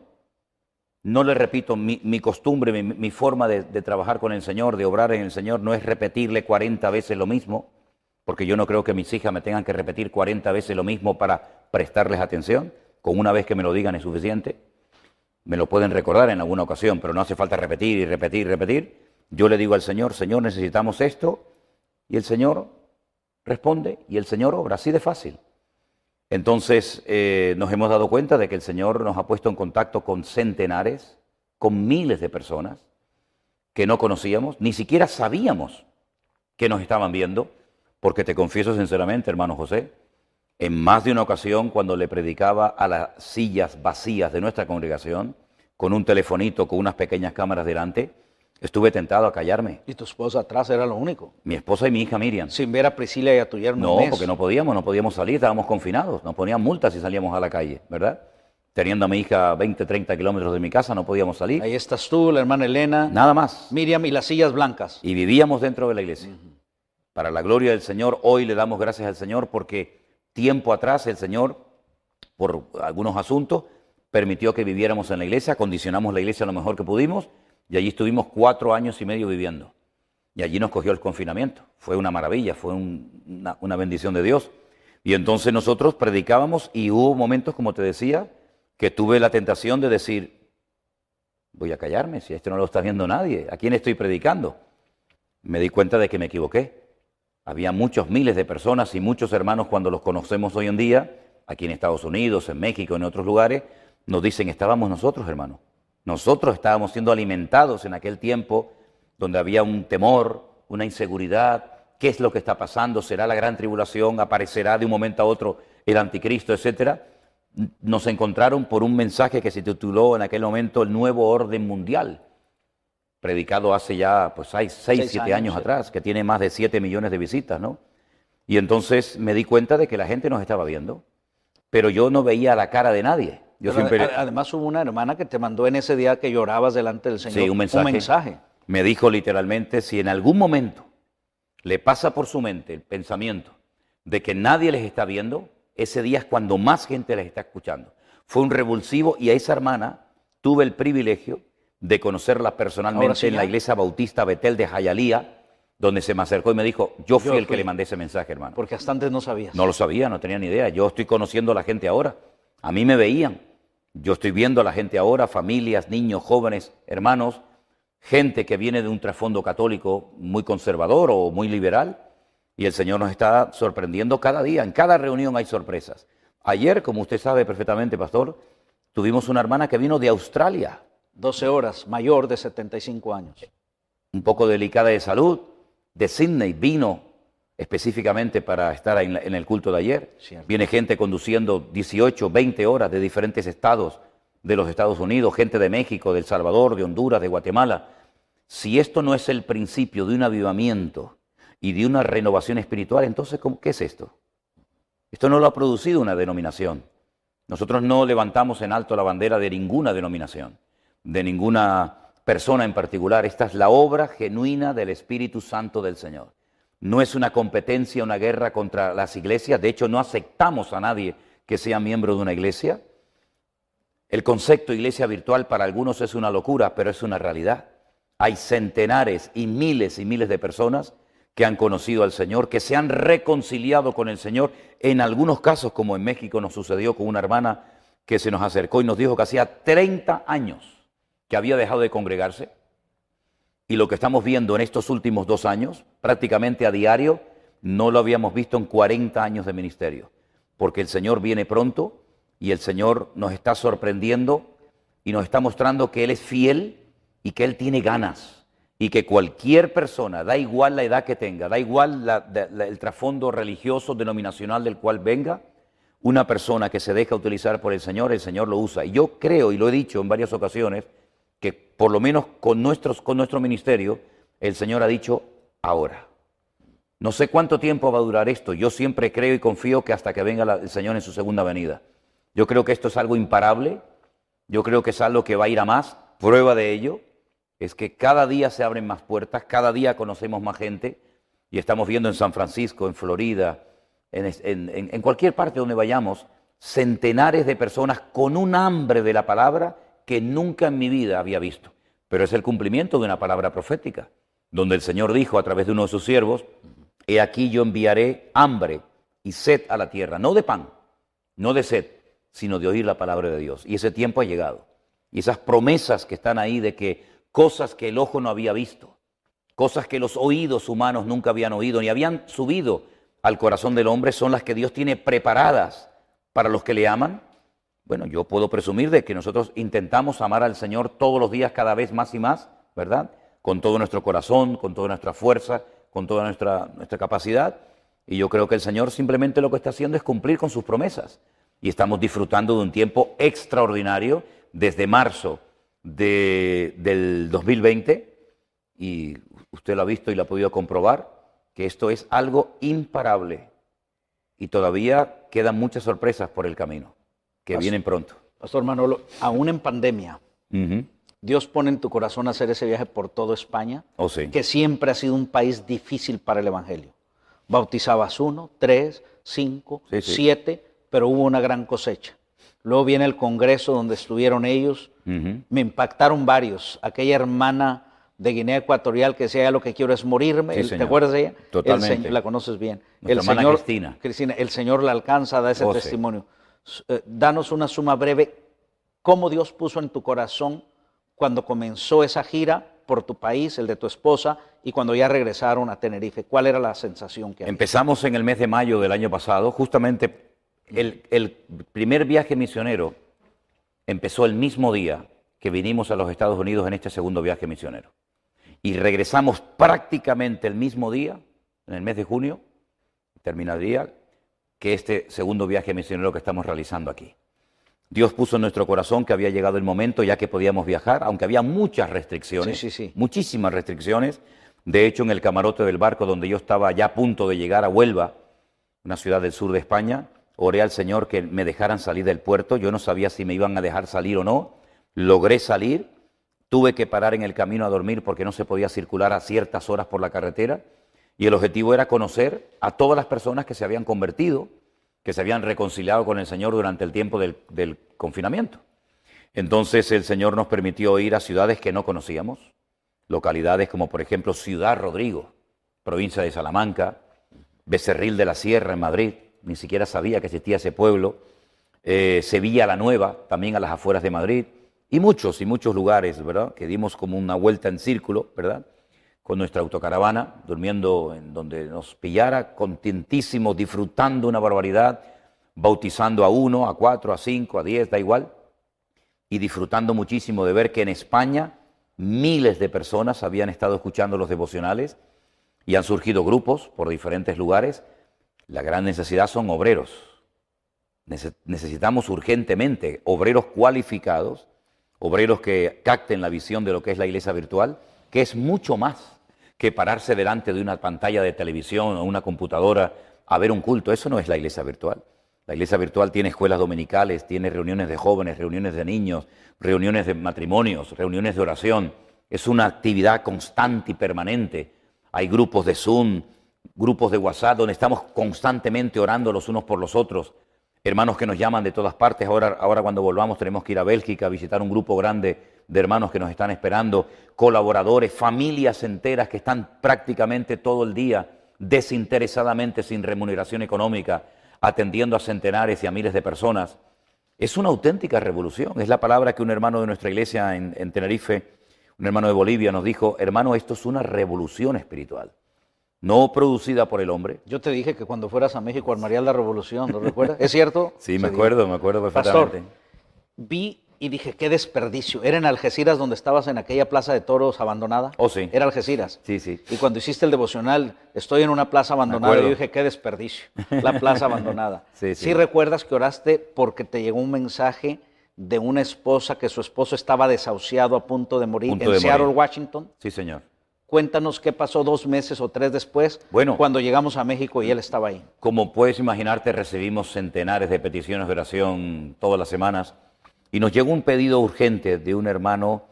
No le repito, mi costumbre, mi forma de trabajar con el Señor, de obrar en el Señor, no es repetirle 40 veces lo mismo, porque yo no creo que mis hijas me tengan que repetir 40 veces lo mismo para prestarles atención. Con una vez que me lo digan es suficiente. Me lo pueden recordar en alguna ocasión, pero no hace falta repetir y repetir y repetir. Yo le digo al Señor, Señor, necesitamos esto, y el Señor responde, y el Señor obra, así de fácil. Entonces nos hemos dado cuenta de que el Señor nos ha puesto en contacto con centenares, con miles de personas que no conocíamos, ni siquiera sabíamos que nos estaban viendo, porque te confieso sinceramente, hermano José, en más de una ocasión cuando le predicaba a las sillas vacías de nuestra congregación, con un telefonito, con unas pequeñas cámaras delante, estuve tentado a callarme.
Y tu esposa atrás era lo único.
Mi esposa y mi hija Miriam.
Sin ver a Priscila y a tu yerno.
No,
Inés.
porque no podíamos salir, estábamos confinados, nos ponían multas si salíamos a la calle, ¿verdad? Teniendo a mi hija a 20, 30 kilómetros de mi casa, no podíamos salir.
Ahí estás tú, la hermana Elena.
Nada más.
Miriam y las sillas blancas.
Y vivíamos dentro de la iglesia. Para la gloria del Señor, hoy le damos gracias al Señor porque tiempo atrás el Señor, por algunos asuntos, permitió que viviéramos en la iglesia, condicionamos la iglesia lo mejor que pudimos, y allí estuvimos 4 años y medio viviendo. Y allí nos cogió el confinamiento. Fue una maravilla, fue una bendición de Dios. Y entonces nosotros predicábamos y hubo momentos, como te decía, que tuve la tentación de decir, voy a callarme, si esto no lo está viendo nadie, ¿a quién estoy predicando? Me di cuenta de que me equivoqué. Había muchos miles de personas y muchos hermanos cuando los conocemos hoy en día, aquí en Estados Unidos, en México, en otros lugares, nos dicen, estábamos nosotros, hermano. Nosotros estábamos siendo alimentados en aquel tiempo donde había un temor, una inseguridad. ¿Qué es lo que está pasando? ¿Será la gran tribulación? ¿Aparecerá de un momento a otro el anticristo, etcétera? Nos encontraron por un mensaje que se tituló en aquel momento El Nuevo Orden Mundial, predicado hace ya pues 6, 7 años atrás, que tiene más de 7 millones de visitas, ¿no? Y entonces me di cuenta de que la gente nos estaba viendo, pero yo no veía la cara de nadie. Yo siempre...
Además hubo una hermana que te mandó en ese día que llorabas delante del Señor.
Sí, un mensaje. Me dijo literalmente, si en algún momento le pasa por su mente el pensamiento de que nadie les está viendo, ese día es cuando más gente les está escuchando. Fue un revulsivo y a esa hermana tuve el privilegio de conocerla personalmente sí, en la iglesia bautista Betel de Hialeah, donde se me acercó y me dijo, yo fui el que le mandé ese mensaje, hermano.
Porque hasta antes no sabías.
No lo sabía, no tenía ni idea. Yo estoy conociendo a la gente ahora. A mí me veían. Yo estoy viendo a la gente ahora, familias, niños, jóvenes, hermanos, gente que viene de un trasfondo católico muy conservador o muy liberal, y el Señor nos está sorprendiendo cada día. En cada reunión hay sorpresas. Ayer, como usted sabe perfectamente, pastor, tuvimos una hermana que vino de Australia.
12 horas, mayor de 75 años.
Un poco delicada de salud, de Sydney, vino específicamente para estar en el culto de ayer. Cierto. Viene gente conduciendo 18, 20 horas de diferentes estados de los Estados Unidos, gente de México, de El Salvador, de Honduras, de Guatemala. Si esto no es el principio de un avivamiento y de una renovación espiritual, entonces ¿qué es esto? Esto no lo ha producido una denominación. Nosotros no levantamos en alto la bandera de ninguna denominación, de ninguna persona en particular. Esta es la obra genuina del Espíritu Santo del Señor. No es una competencia, una guerra contra las iglesias. De hecho, no aceptamos a nadie que sea miembro de una iglesia. El concepto iglesia virtual para algunos es una locura, pero es una realidad. Hay centenares y miles de personas que han conocido al Señor, que se han reconciliado con el Señor. En algunos casos, como en México nos sucedió con una hermana que se nos acercó y nos dijo que hacía 30 años que había dejado de congregarse. Y lo que estamos viendo en estos últimos 2 años, prácticamente a diario, no lo habíamos visto en 40 años de ministerio. Porque el Señor viene pronto y el Señor nos está sorprendiendo y nos está mostrando que Él es fiel y que Él tiene ganas. Y que cualquier persona, da igual la edad que tenga, da igual el trasfondo religioso, denominacional del cual venga, una persona que se deja utilizar por el Señor lo usa. Y yo creo, y lo he dicho en varias ocasiones, que por lo menos con nuestro ministerio, el Señor ha dicho ahora. No sé cuánto tiempo va a durar esto. Yo siempre creo y confío que hasta que venga el Señor en su segunda venida. Yo creo que esto es algo imparable. Yo creo que es algo que va a ir a más. Prueba de ello es que cada día se abren más puertas, cada día conocemos más gente y estamos viendo en San Francisco, en Florida, en cualquier parte donde vayamos, centenares de personas con un hambre de la palabra que nunca en mi vida había visto. Pero es el cumplimiento de una palabra profética, donde el Señor dijo a través de uno de sus siervos: he aquí yo enviaré hambre y sed a la tierra, no de pan, no de sed, sino de oír la palabra de Dios. Y ese tiempo ha llegado. Y esas promesas que están ahí de que cosas que el ojo no había visto, cosas que los oídos humanos nunca habían oído ni habían subido al corazón del hombre, son las que Dios tiene preparadas para los que le aman. Bueno, yo puedo presumir de que nosotros intentamos amar al Señor todos los días, cada vez más y más, ¿verdad? Con todo nuestro corazón, con toda nuestra fuerza, con toda nuestra capacidad. Y yo creo que el Señor simplemente lo que está haciendo es cumplir con sus promesas. Y estamos disfrutando de un tiempo extraordinario desde marzo del 2020. Y usted lo ha visto y lo ha podido comprobar, que esto es algo imparable. Y todavía quedan muchas sorpresas por el camino, que vienen pronto.
Pastor Manolo, aún en pandemia, Dios pone en tu corazón hacer ese viaje por toda España,
Sí.
que siempre ha sido un país difícil para el Evangelio. Bautizabas 1, 3, 5, 7, pero hubo una gran cosecha. Luego viene el congreso donde estuvieron ellos. Me impactaron varios. Aquella hermana de Guinea Ecuatorial que decía: ya lo que quiero es morirme.
Sí,
¿Te acuerdas de ella?
Totalmente.
La conoces bien.
Nuestra hermana Cristina.
Cristina, el Señor la alcanza, da ese testimonio. Danos una suma breve. ¿Cómo Dios puso en tu corazón cuando comenzó esa gira por tu país, el de tu esposa, y cuando ya regresaron a Tenerife? ¿Cuál era la sensación que había?
Empezamos en el mes de mayo del año pasado. Justamente el primer viaje misionero empezó el mismo día que vinimos a los Estados Unidos en este segundo viaje misionero. Y regresamos prácticamente el mismo día, en el mes de junio, terminaría, que este segundo viaje misionero que estamos realizando aquí. Dios puso en nuestro corazón que había llegado el momento ya que podíamos viajar, aunque había muchas restricciones, muchísimas restricciones. De hecho, en el camarote del barco donde yo estaba ya a punto de llegar a Huelva, una ciudad del sur de España, oré al Señor que me dejaran salir del puerto. Yo no sabía si me iban a dejar salir o no. Logré salir. Tuve que parar en el camino a dormir porque no se podía circular a ciertas horas por la carretera. Y el objetivo era conocer a todas las personas que se habían convertido, que se habían reconciliado con el Señor durante el tiempo del confinamiento. Entonces el Señor nos permitió ir a ciudades que no conocíamos, localidades como por ejemplo Ciudad Rodrigo, provincia de Salamanca, Becerril de la Sierra en Madrid, ni siquiera sabía que existía ese pueblo, Sevilla la Nueva, también a las afueras de Madrid, y muchos lugares, ¿verdad?, que dimos como una vuelta en círculo, ¿verdad?, con nuestra autocaravana, durmiendo en donde nos pillara, contentísimos, disfrutando una barbaridad, bautizando a 1, a 4, a 5, a 10, da igual, y disfrutando muchísimo de ver que en España miles de personas habían estado escuchando los devocionales y han surgido grupos por diferentes lugares. La gran necesidad son obreros. Necesitamos urgentemente obreros cualificados, obreros que capten la visión de lo que es la iglesia virtual, que es mucho más que pararse delante de una pantalla de televisión o una computadora a ver un culto. Eso no es la iglesia virtual. La iglesia virtual tiene escuelas dominicales, tiene reuniones de jóvenes, reuniones de niños, reuniones de matrimonios, reuniones de oración. Es una actividad constante y permanente. Hay grupos de Zoom, grupos de WhatsApp, donde estamos constantemente orando los unos por los otros. Hermanos que nos llaman de todas partes. Ahora cuando volvamos tenemos que ir a Bélgica a visitar un grupo grande de hermanos que nos están esperando, colaboradores, familias enteras que están prácticamente todo el día desinteresadamente, sin remuneración económica, atendiendo a centenares y a miles de personas. Es una auténtica revolución. Es la palabra que un hermano de nuestra iglesia en Tenerife, un hermano de Bolivia, nos dijo: hermano, esto es una revolución espiritual, no producida por el hombre.
Yo te dije que cuando fueras a México armarías la revolución, ¿lo recuerdas? ¿Es cierto?
Sí, me acuerdo perfectamente.
Pastor, vi y dije, qué desperdicio. Era en Algeciras donde estabas en aquella plaza de toros abandonada.
Oh, sí.
Era Algeciras.
Sí, sí.
Y cuando hiciste el devocional, estoy en una plaza abandonada, y yo dije, qué desperdicio, la plaza abandonada.
Sí, sí.
¿Sí recuerdas que oraste porque te llegó un mensaje de una esposa que su esposo estaba desahuciado a punto de morir en Seattle, Washington?
Sí, señor.
Cuéntanos qué pasó 2 meses o 3 después,
bueno,
cuando llegamos a México y él estaba ahí.
Como puedes imaginarte, recibimos centenares de peticiones de oración todas las semanas y nos llegó un pedido urgente de un hermano,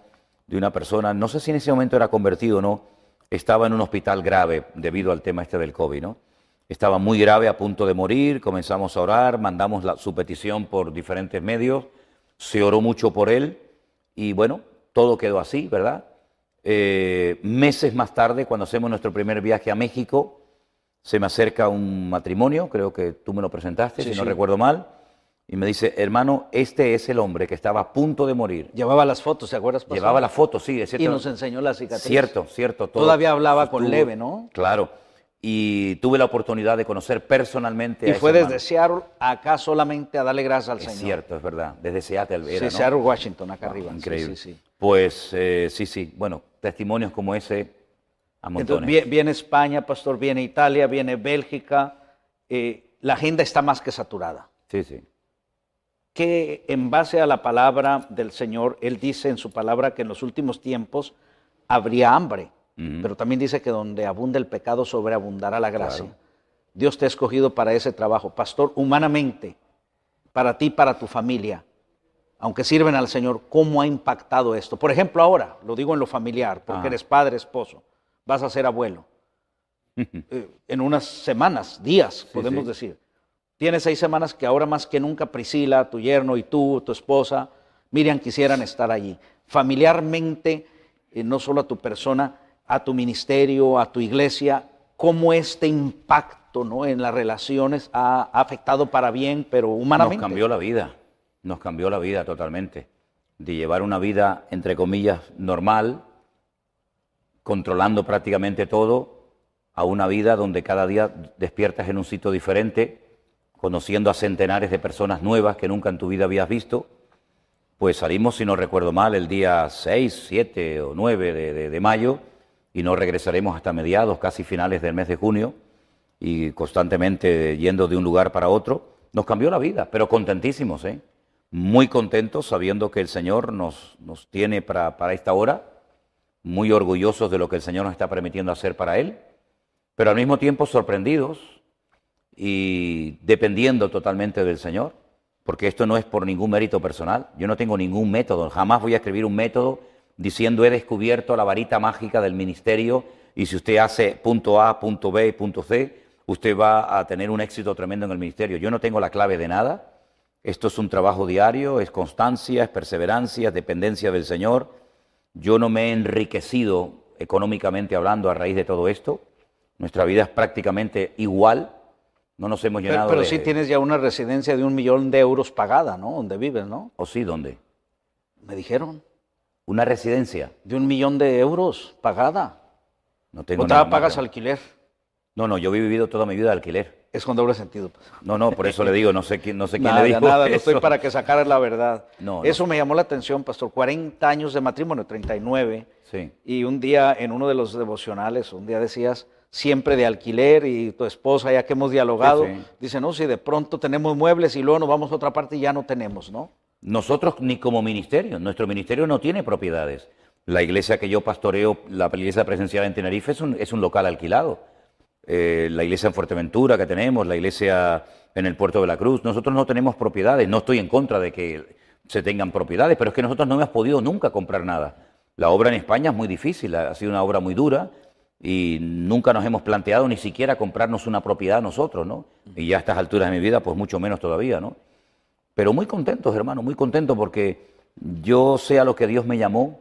de una persona, no sé si en ese momento era convertido o no, estaba en un hospital grave debido al tema este del COVID, ¿no? Estaba muy grave, a punto de morir, comenzamos a orar, mandamos su petición por diferentes medios, se oró mucho por él y bueno, todo quedó así, ¿verdad? Meses más tarde, cuando hacemos nuestro primer viaje a México, se me acerca un matrimonio, creo que tú me lo presentaste, si no recuerdo mal, y me dice, hermano, este es el hombre que estaba a punto de morir.
Llevaba las fotos, ¿te acuerdas, pastor?
Llevaba las fotos, sí, es cierto.
Y nos enseñó la cicatriz.
Cierto. Todo.
Todavía hablaba con leve, ¿no?
Claro. Y tuve la oportunidad de conocer personalmente a ese
Y fue desde
hermano.
Seattle acá solamente a darle gracias al Señor.
Es cierto, es verdad. Desde Seattle era,
sí,
¿no?
Seattle, Washington, acá arriba.
Increíble.
Sí.
Pues sí. Bueno, testimonios como ese a montones.
Entonces, viene España, pastor, viene Italia, viene Bélgica. La agenda está más que saturada.
Sí.
Que en base a la palabra del Señor, Él dice en su palabra que en los últimos tiempos habría hambre. Pero también dice que donde abunda el pecado, sobreabundará la gracia. Claro. Dios te ha escogido para ese trabajo. Pastor, humanamente, para ti, para tu familia, aunque sirven al Señor, ¿cómo ha impactado esto? Por ejemplo, ahora, lo digo en lo familiar, porque eres padre, esposo, vas a ser abuelo. En unas semanas, días, podemos decir. Tienes 6 semanas que ahora más que nunca Priscila, tu yerno y tú, tu esposa, Miriam, quisieran estar allí. Familiarmente, no solo a tu persona, a tu ministerio, a tu iglesia, cómo este impacto, ¿no?, en las relaciones ha afectado para bien, pero humanamente.
Nos cambió la vida totalmente. De llevar una vida, entre comillas, normal, controlando prácticamente todo, a una vida donde cada día despiertas en un sitio diferente, conociendo a centenares de personas nuevas que nunca en tu vida habías visto. Pues salimos, si no recuerdo mal, el día 6, 7 o 9 de mayo, y no regresaremos hasta mediados, casi finales del mes de junio, y constantemente yendo de un lugar para otro. Nos cambió la vida, pero contentísimos, muy contentos, sabiendo que el Señor nos tiene para esta hora, muy orgullosos de lo que el Señor nos está permitiendo hacer para Él, pero al mismo tiempo sorprendidos y dependiendo totalmente del Señor, porque esto no es por ningún mérito personal. Yo no tengo ningún método, jamás voy a escribir un método diciendo he descubierto la varita mágica del ministerio y si usted hace punto A, punto B y punto C, usted va a tener un éxito tremendo en el ministerio. Yo no tengo la clave de nada. Esto es un trabajo diario, es constancia, es perseverancia, es dependencia del Señor. Yo no me he enriquecido económicamente hablando a raíz de todo esto. Nuestra vida es prácticamente igual. No nos hemos llenado
pero sí tienes ya una residencia de 1 millón de euros pagada, ¿no? Donde vives, ¿no?
¿O sí? ¿Dónde?
Me dijeron.
¿Una residencia?
De 1 millón de euros pagada.
No tengo
nada. ¿O pagas alquiler?
No, yo he vivido toda mi vida de alquiler.
Es con doble sentido. Pues.
No, por eso le digo, no sé quién le dijo
Nada,
eso.
no estoy para que sacaras la verdad.
No.
Eso me llamó la atención, pastor. 40 años de matrimonio, 39.
Sí.
Y un día, en uno de los devocionales, un día decías, siempre de alquiler, y tu esposa, ya que hemos dialogado, dice, no, si de pronto tenemos muebles y luego nos vamos a otra parte y ya no tenemos, ¿no?
Nosotros ni como ministerio, nuestro ministerio no tiene propiedades. La iglesia que yo pastoreo, la iglesia presencial en Tenerife, es un local alquilado. La iglesia en Fuerteventura que tenemos, la iglesia en el Puerto de la Cruz, nosotros no tenemos propiedades. No estoy en contra de que se tengan propiedades, pero es que nosotros no hemos podido nunca comprar nada. La obra en España es muy difícil, ha sido una obra muy dura y nunca nos hemos planteado ni siquiera comprarnos una propiedad nosotros, ¿no? Y ya a estas alturas de mi vida, pues mucho menos todavía, ¿no? Pero muy contentos, hermano, muy contentos porque yo sé a lo que Dios me llamó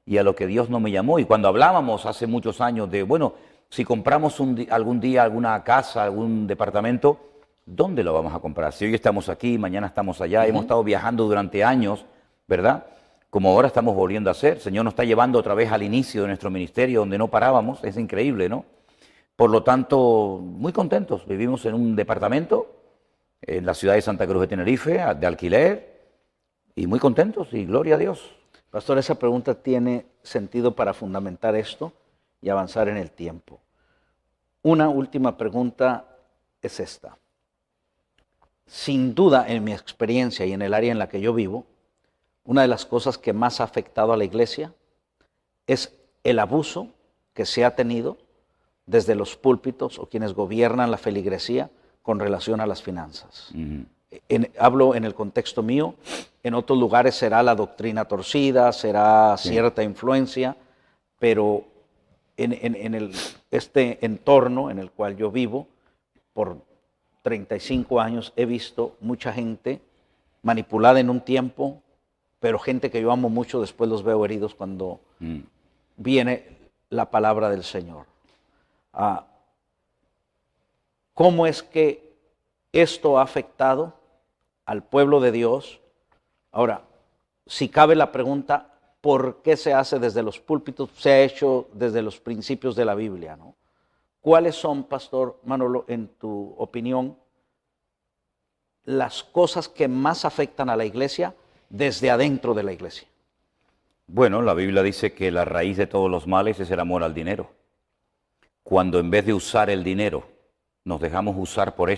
y a lo que Dios no me llamó. Y cuando hablábamos hace muchos años de, bueno, si compramos algún día alguna casa, algún departamento, ¿dónde lo vamos a comprar? Si hoy estamos aquí, mañana estamos allá, hemos estado viajando durante años, ¿verdad? Como ahora estamos volviendo a hacer. El Señor nos está llevando otra vez al inicio de nuestro ministerio, donde no parábamos, es increíble, ¿no? Por lo tanto, muy contentos. Vivimos en un departamento en la ciudad de Santa Cruz de Tenerife, de alquiler, y muy contentos y gloria a Dios.
Pastor, esa pregunta tiene sentido para fundamentar esto y avanzar en el tiempo. Una última pregunta es esta. Sin duda, en mi experiencia y en el área en la que yo vivo, una de las cosas que más ha afectado a la iglesia es el abuso que se ha tenido desde los púlpitos o quienes gobiernan la feligresía con relación a las finanzas. Hablo en el contexto mío, en otros lugares será la doctrina torcida, será cierta influencia, pero en este entorno en el cual yo vivo, por 35 años he visto mucha gente manipulada en un tiempo, pero gente que yo amo mucho, después los veo heridos cuando viene la palabra del Señor. ¿Cómo es que esto ha afectado al pueblo de Dios? Ahora, si cabe la pregunta, ¿por qué se hace desde los púlpitos? Se ha hecho desde los principios de la Biblia, ¿no? ¿Cuáles son, Pastor Manolo, en tu opinión, las cosas que más afectan a la iglesia desde adentro de la iglesia?
Bueno, la Biblia dice que la raíz de todos los males es el amor al dinero. Cuando en vez de usar el dinero, nos dejamos usar por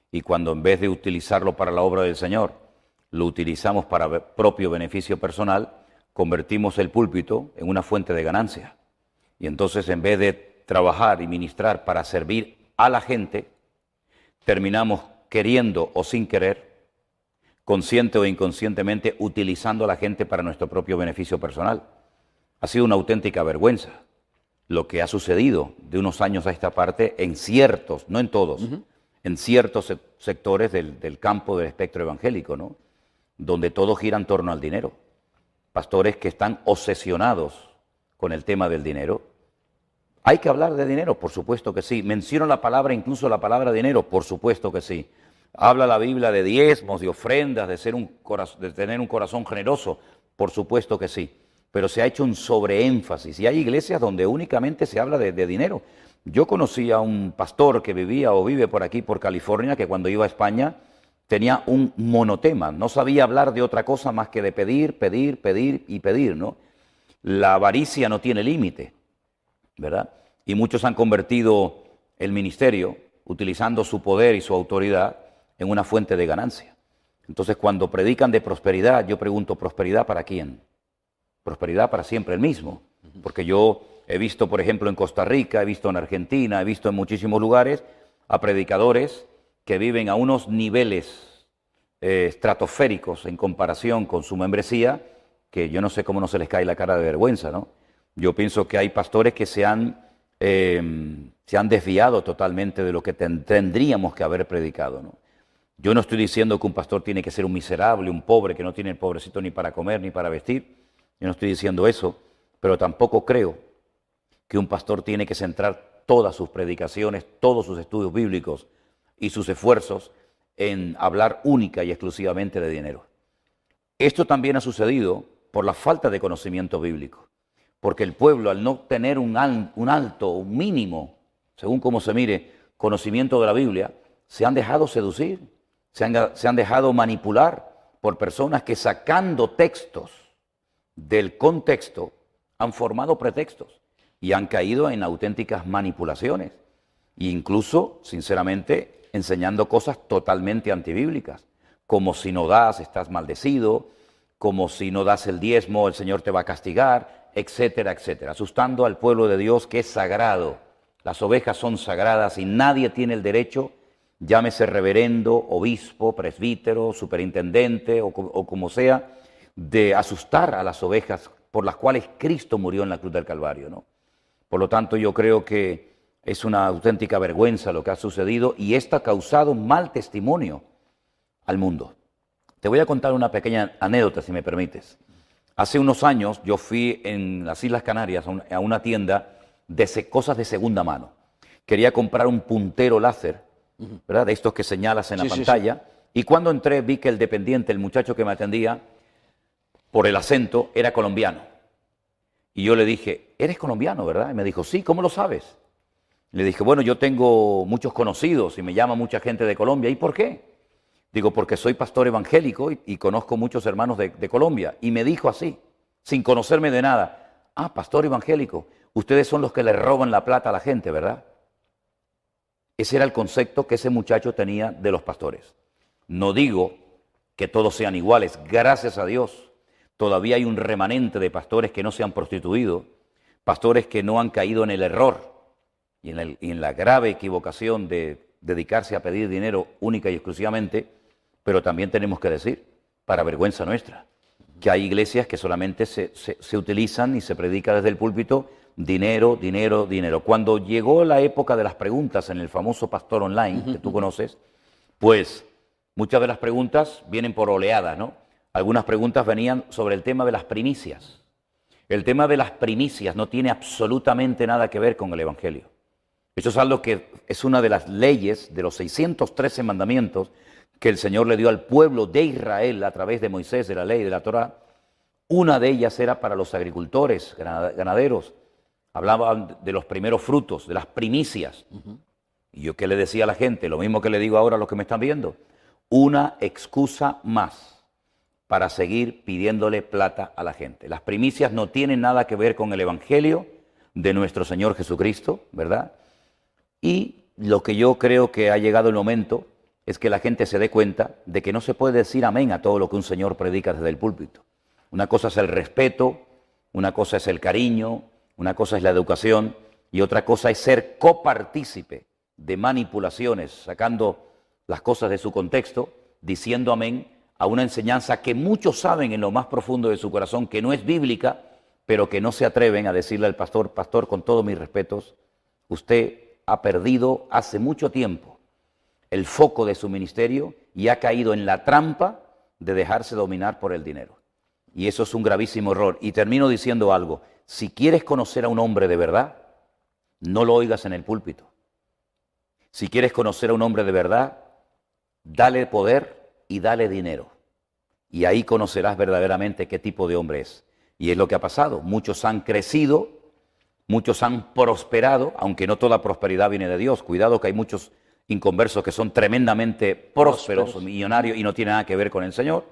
y cuando en vez de utilizarlo para la obra del Señor, lo utilizamos para propio beneficio personal, convertimos el púlpito en una fuente de ganancia. Y entonces, en vez de trabajar y ministrar para servir a la gente, terminamos queriendo o sin querer, consciente o inconscientemente, utilizando a la gente para nuestro propio beneficio personal. Ha sido una auténtica vergüenza lo que ha sucedido de unos años a esta parte en ciertos, no en todos, en ciertos sectores del campo del espectro evangélico, ¿no? Donde todo gira en torno al dinero. Pastores que están obsesionados con el tema del dinero. ¿Hay que hablar de dinero? Por supuesto que sí. ¿Menciono la palabra, incluso la palabra dinero? Por supuesto que sí. ¿Habla la Biblia de diezmos, de ofrendas, de tener un corazón generoso? Por supuesto que sí. Pero se ha hecho un sobreénfasis. Y hay iglesias donde únicamente se habla de dinero. Yo conocí a un pastor que vivía o vive por aquí, por California, que cuando iba a España tenía un monotema. No sabía hablar de otra cosa más que de pedir, pedir, pedir y pedir, ¿no? La avaricia no tiene límite, ¿verdad? Y muchos han convertido el ministerio, utilizando su poder y su autoridad, en una fuente de ganancia. Entonces, cuando predican de prosperidad, yo pregunto, ¿prosperidad para quién? Prosperidad para siempre el mismo. Porque yo he visto, por ejemplo, en Costa Rica, he visto en Argentina, he visto en muchísimos lugares a predicadores que viven a unos niveles estratosféricos en comparación con su membresía, que yo no sé cómo no se les cae la cara de vergüenza, ¿no? Yo pienso que hay pastores que se han desviado totalmente de lo que tendríamos que haber predicado, ¿no? Yo no estoy diciendo que un pastor tiene que ser un miserable, un pobre, que no tiene el pobrecito ni para comer ni para vestir. Yo no estoy diciendo eso, pero tampoco creo que un pastor tiene que centrar todas sus predicaciones, todos sus estudios bíblicos y sus esfuerzos en hablar única y exclusivamente de dinero. Esto también ha sucedido por la falta de conocimiento bíblico, porque el pueblo, al no tener un alto, un mínimo, según cómo se mire, conocimiento de la Biblia, se han dejado seducir, se han dejado manipular por personas que, sacando textos del contexto, han formado pretextos y han caído en auténticas manipulaciones e incluso, sinceramente, enseñando cosas totalmente antibíblicas, como si no das, estás maldecido, como si no das el diezmo, el Señor te va a castigar, etcétera, etcétera, asustando al pueblo de Dios que es sagrado. Las ovejas son sagradas y nadie tiene el derecho, llámese reverendo, obispo, presbítero, superintendente o como sea, de asustar a las ovejas por las cuales Cristo murió en la cruz del Calvario, ¿no? Por lo tanto, yo creo que es una auténtica vergüenza lo que ha sucedido y esto ha causado mal testimonio al mundo. Te voy a contar una pequeña anécdota, si me permites. Hace unos años yo fui en las Islas Canarias a una tienda de cosas de segunda mano. Quería comprar un puntero láser, ¿verdad? De estos que señalas en la pantalla. Y cuando entré vi que el dependiente, el muchacho que me atendía, por el acento, era colombiano. Y yo le dije, ¿eres colombiano, verdad? Y me dijo, sí, ¿cómo lo sabes? Le dije, bueno, yo tengo muchos conocidos y me llama mucha gente de Colombia. ¿Y por qué? Digo, porque soy pastor evangélico y conozco muchos hermanos de Colombia. Y me dijo así, sin conocerme de nada, ah, pastor evangélico, ustedes son los que le roban la plata a la gente, ¿verdad? Ese era el concepto que ese muchacho tenía de los pastores. No digo que todos sean iguales, gracias a Dios. Todavía hay un remanente de pastores que no se han prostituido, pastores que no han caído en el error y en la grave equivocación de dedicarse a pedir dinero única y exclusivamente, pero también tenemos que decir, para vergüenza nuestra, que hay iglesias que solamente se utilizan y se predica desde el púlpito dinero, dinero, dinero. Cuando llegó la época de las preguntas en el famoso Pastor Online, que tú conoces, pues muchas de las preguntas vienen por oleadas, ¿no? Algunas preguntas venían sobre el tema de las primicias. El tema de las primicias no tiene absolutamente nada que ver con el Evangelio. Eso es algo que es una de las leyes de los 613 mandamientos que el Señor le dio al pueblo de Israel a través de Moisés, de la ley, de la Torá. Una de ellas era para los agricultores, ganaderos. Hablaban de los primeros frutos, de las primicias. Y yo qué le decía a la gente, lo mismo que le digo ahora a los que me están viendo. Una excusa más para seguir pidiéndole plata a la gente. Las primicias no tienen nada que ver con el Evangelio de nuestro Señor Jesucristo, ¿verdad? Y lo que yo creo que ha llegado el momento es que la gente se dé cuenta de que no se puede decir amén a todo lo que un señor predica desde el púlpito. Una cosa es el respeto, una cosa es el cariño, una cosa es la educación y otra cosa es ser copartícipe de manipulaciones, sacando las cosas de su contexto, diciendo amén a una enseñanza que muchos saben en lo más profundo de su corazón que no es bíblica, pero que no se atreven a decirle al pastor, pastor, con todos mis respetos, usted ha perdido hace mucho tiempo el foco de su ministerio y ha caído en la trampa de dejarse dominar por el dinero. Y eso es un gravísimo error. Y termino diciendo algo, si quieres conocer a un hombre de verdad, no lo oigas en el púlpito. Si quieres conocer a un hombre de verdad, dale poder y dale dinero. Y ahí conocerás verdaderamente qué tipo de hombre es. Y es lo que ha pasado. Muchos han crecido, muchos han prosperado, aunque no toda prosperidad viene de Dios. Cuidado que hay muchos inconversos que son tremendamente prósperos, millonarios y no tienen nada que ver con el Señor.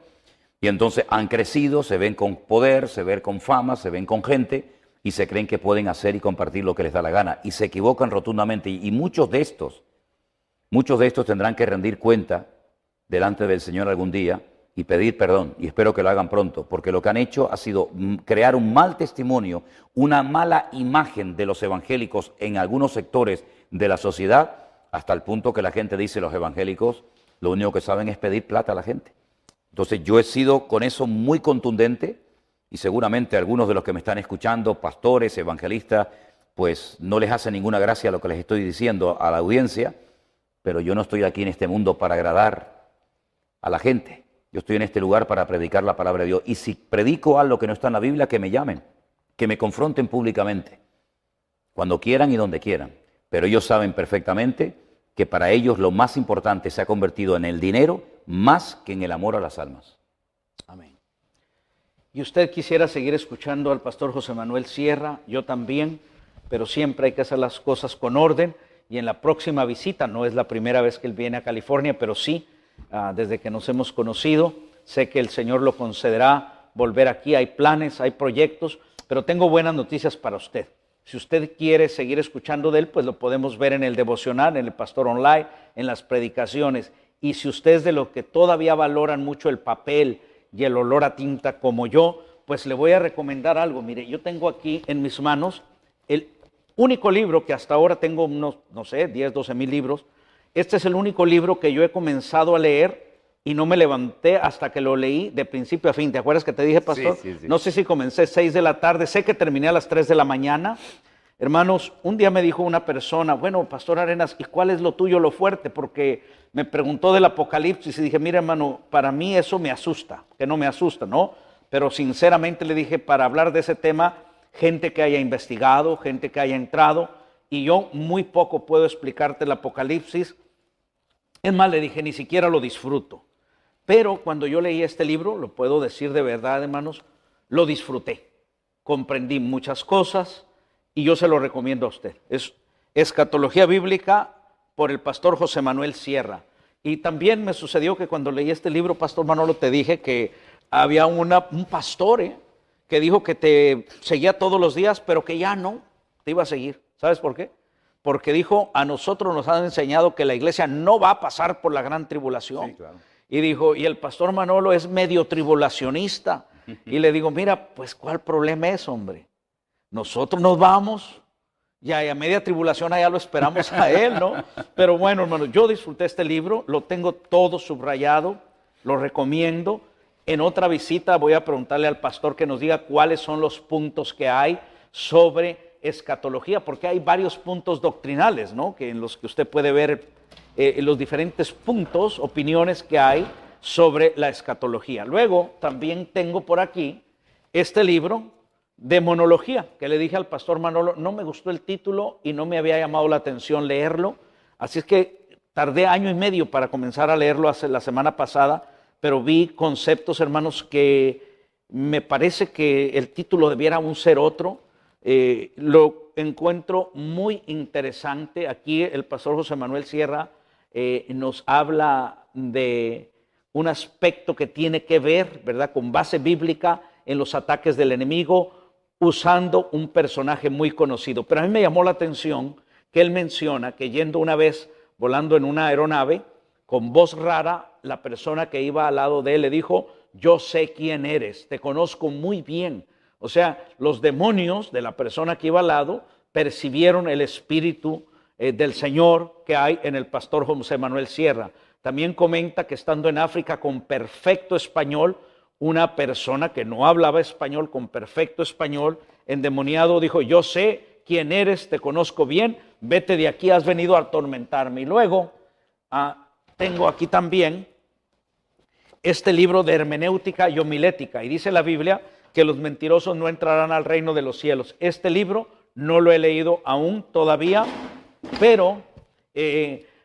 Y entonces han crecido, se ven con poder, se ven con fama, se ven con gente y se creen que pueden hacer y compartir lo que les da la gana. Y se equivocan rotundamente. Y muchos de estos tendrán que rendir cuenta delante del Señor algún día y pedir perdón, y espero que lo hagan pronto, porque lo que han hecho ha sido crear un mal testimonio, una mala imagen de los evangélicos en algunos sectores de la sociedad, hasta el punto que la gente dice, los evangélicos lo único que saben es pedir plata a la gente. Entonces yo he sido con eso muy contundente, y seguramente algunos de los que me están escuchando, pastores, evangelistas, pues no les hace ninguna gracia lo que les estoy diciendo a la audiencia, pero yo no estoy aquí en este mundo para agradar a la gente. Yo estoy en este lugar para predicar la palabra de Dios. Y si predico algo que no está en la Biblia, que me llamen, que me confronten públicamente, cuando quieran y donde quieran. Pero ellos saben perfectamente que para ellos lo más importante se ha convertido en el dinero más que en el amor a las almas.
Amén. Y usted quisiera seguir escuchando al pastor José Manuel Sierra, yo también, pero siempre hay que hacer las cosas con orden. Y en la próxima visita, no es la primera vez que él viene a California, pero sí, desde que nos hemos conocido, sé que el Señor lo concederá volver aquí. Hay planes, hay proyectos, pero tengo buenas noticias para usted. Si usted quiere seguir escuchando de él, pues lo podemos ver en el devocional, en el Pastor Online, en las predicaciones. Y si usted es de los que todavía valoran mucho el papel y el olor a tinta como yo, pues le voy a recomendar algo. Mire, yo tengo aquí en mis manos el único libro que hasta ahora tengo unos, no sé, 10, 12 mil libros. Este es el único libro que yo he comenzado a leer y no me levanté hasta que lo leí de principio a fin. ¿Te acuerdas que te dije, pastor?
Sí.
No sé si comencé 6 de la tarde, sé que terminé a las 3 de la mañana. Hermanos, un día me dijo una persona, bueno, pastor Arenas, ¿y cuál es lo tuyo, lo fuerte? Porque me preguntó del Apocalipsis y dije, mira, hermano, para mí eso me asusta, que no me asusta, ¿no? Pero sinceramente le dije, para hablar de ese tema, gente que haya investigado, gente que haya entrado, y yo muy poco puedo explicarte el Apocalipsis. Es más, le dije, ni siquiera lo disfruto. Pero cuando yo leí este libro, lo puedo decir de verdad, hermanos, lo disfruté. Comprendí muchas cosas y yo se lo recomiendo a usted. Es Escatología Bíblica por el pastor José Manuel Sierra. Y también me sucedió que cuando leí este libro, Pastor Manolo, te dije que había un pastor que dijo que te seguía todos los días, pero que ya no te iba a seguir. ¿Sabes por qué? Porque dijo, a nosotros nos han enseñado que la iglesia no va a pasar por la gran tribulación.
Sí, claro.
Y dijo, y el pastor Manolo es medio tribulacionista. Y le digo, mira, pues ¿cuál problema es, hombre? Nosotros nos vamos, ya y a media tribulación allá lo esperamos a él, ¿no? Pero bueno, hermano, yo disfruté este libro, lo tengo todo subrayado, lo recomiendo. En otra visita voy a preguntarle al pastor que nos diga cuáles son los puntos que hay sobre escatología, porque hay varios puntos doctrinales, ¿no? Que en los que usted puede ver los diferentes puntos, opiniones que hay sobre la escatología. Luego también tengo por aquí este libro demonología, que le dije al pastor Manolo, no me gustó el título y no me había llamado la atención leerlo, así es que tardé año y medio para comenzar a leerlo la semana pasada, pero vi conceptos, hermanos, que me parece que el título debiera aún ser otro. Lo encuentro muy interesante. Aquí el pastor José Manuel Sierra nos habla de un aspecto que tiene que ver, ¿verdad?, con base bíblica en los ataques del enemigo, usando un personaje muy conocido. Pero a mí me llamó la atención que él menciona que yendo una vez volando en una aeronave, con voz rara, la persona que iba al lado de él le dijo, yo sé quién eres, te conozco muy bien. O sea, los demonios de la persona que iba al lado percibieron el espíritu del Señor que hay en el pastor José Manuel Sierra. También comenta que estando en África con perfecto español, una persona que no hablaba español con perfecto español, endemoniado, dijo, yo sé quién eres, te conozco bien, vete de aquí, has venido a atormentarme. Y luego tengo aquí también este libro de hermenéutica y homilética, y dice la Biblia que los mentirosos no entrarán al reino de los cielos. Este libro no lo he leído aún todavía, pero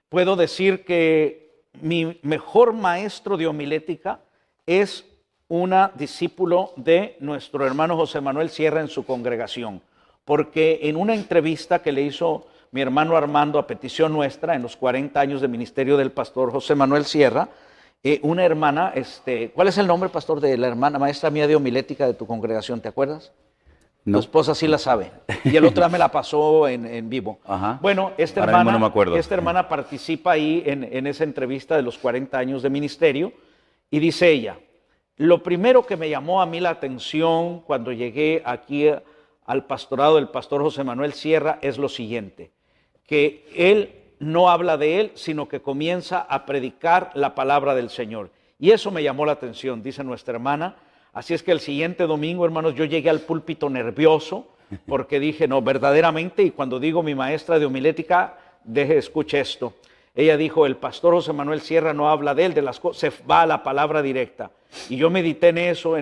puedo decir que mi mejor maestro de homilética es una discípulo de nuestro hermano José Manuel Sierra en su congregación, porque en una entrevista que le hizo mi hermano Armando a petición nuestra en los 40 años de ministerio del pastor José Manuel Sierra, una hermana, ¿cuál es el nombre, pastor, de la hermana maestra mía de homilética de tu congregación? ¿Te acuerdas? No. Tu esposa sí la sabe. Y el otro día me la pasó en vivo.
Ajá.
Bueno, esta hermana participa ahí en esa entrevista de los 40 años de ministerio y dice ella, lo primero que me llamó a mí la atención cuando llegué aquí al pastorado del pastor José Manuel Sierra es lo siguiente, que él no habla de él, sino que comienza a predicar la palabra del Señor. Y eso me llamó la atención, dice nuestra hermana. Así es que el siguiente domingo, hermanos, yo llegué al púlpito nervioso porque dije, no, verdaderamente, y cuando digo mi maestra de homilética, escuche esto. Ella dijo, el pastor José Manuel Sierra no habla de él, de las cosas, se va a la palabra directa. Y yo medité en eso,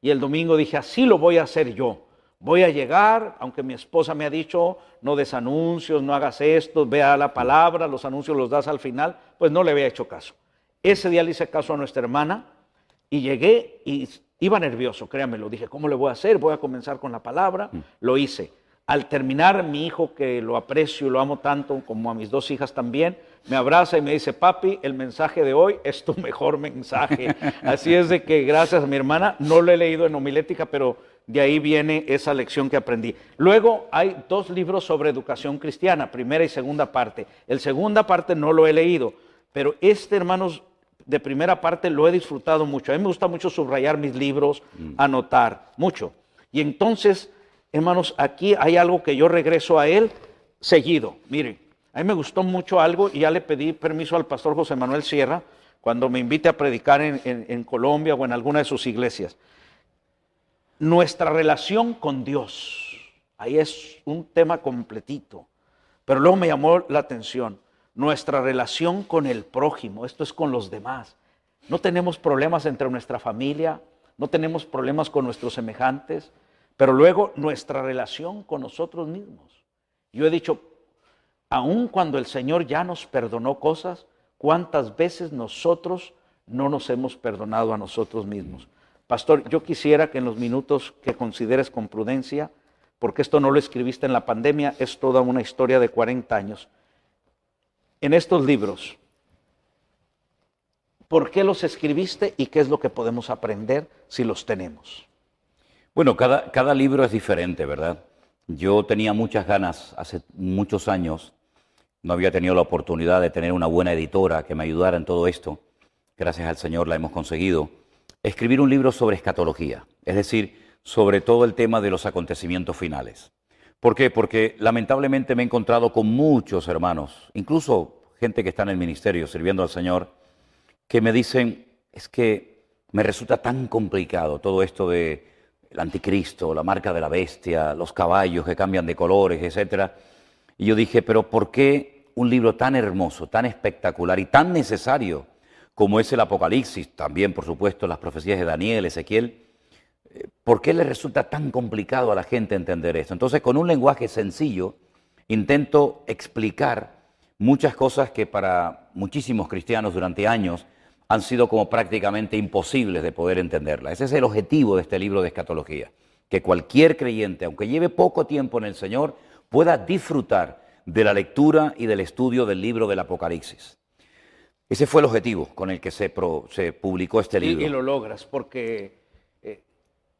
y el domingo dije, así lo voy a hacer yo. Voy a llegar, aunque mi esposa me ha dicho, no des anuncios, no hagas esto, vea la palabra, los anuncios los das al final, pues no le había hecho caso. Ese día le hice caso a nuestra hermana y llegué y iba nervioso, créanmelo. Dije, ¿cómo le voy a hacer? Voy a comenzar con la palabra. Lo hice. Al terminar, mi hijo, que lo aprecio y lo amo tanto, como a mis dos hijas también, me abraza y me dice, papi, el mensaje de hoy es tu mejor mensaje. Así es de que gracias a mi hermana, no lo he leído en homilética, pero de ahí viene esa lección que aprendí. Luego hay dos libros sobre educación cristiana, primera y segunda parte. El segunda parte no lo he leído, pero hermanos, de primera parte lo he disfrutado mucho. A mí me gusta mucho subrayar mis libros, anotar mucho. Y entonces, hermanos, aquí hay algo que yo regreso a él seguido. Miren, a mí me gustó mucho algo y ya le pedí permiso al pastor José Manuel Sierra cuando me invite a predicar en Colombia o en alguna de sus iglesias. Nuestra relación con Dios, ahí es un tema completito, pero luego me llamó la atención, nuestra relación con el prójimo, esto es con los demás. No tenemos problemas entre nuestra familia, no tenemos problemas con nuestros semejantes, pero luego nuestra relación con nosotros mismos. Yo he dicho, aun cuando el Señor ya nos perdonó cosas, ¿cuántas veces nosotros no nos hemos perdonado a nosotros mismos? Pastor, yo quisiera que en los minutos que consideres con prudencia, porque esto no lo escribiste en la pandemia, es toda una historia de 40 años. En estos libros, ¿Por qué los escribiste y qué es lo que podemos aprender si los tenemos?
Bueno, cada libro es diferente, ¿verdad? Yo tenía muchas ganas hace muchos años, no había tenido la oportunidad de tener una buena editora que me ayudara en todo esto. Gracias al Señor la hemos conseguido. Escribir un libro sobre escatología, es decir, sobre todo el tema de los acontecimientos finales. ¿Por qué? Porque lamentablemente me he encontrado con muchos hermanos, incluso gente que está en el ministerio sirviendo al Señor, que me dicen, es que me resulta tan complicado todo esto de el anticristo, la marca de la bestia, los caballos que cambian de colores, etcétera. Y yo dije, pero ¿por qué un libro tan hermoso, tan espectacular y tan necesario como es el Apocalipsis, también por supuesto las profecías de Daniel, Ezequiel, por qué le resulta tan complicado a la gente entender esto? Entonces, con un lenguaje sencillo, intento explicar muchas cosas que para muchísimos cristianos durante años han sido como prácticamente imposibles de poder entenderla. Ese es el objetivo de este libro de escatología, que cualquier creyente, aunque lleve poco tiempo en el Señor, pueda disfrutar de la lectura y del estudio del libro del Apocalipsis. Ese fue el objetivo con el que se publicó este libro.
Y lo logras, porque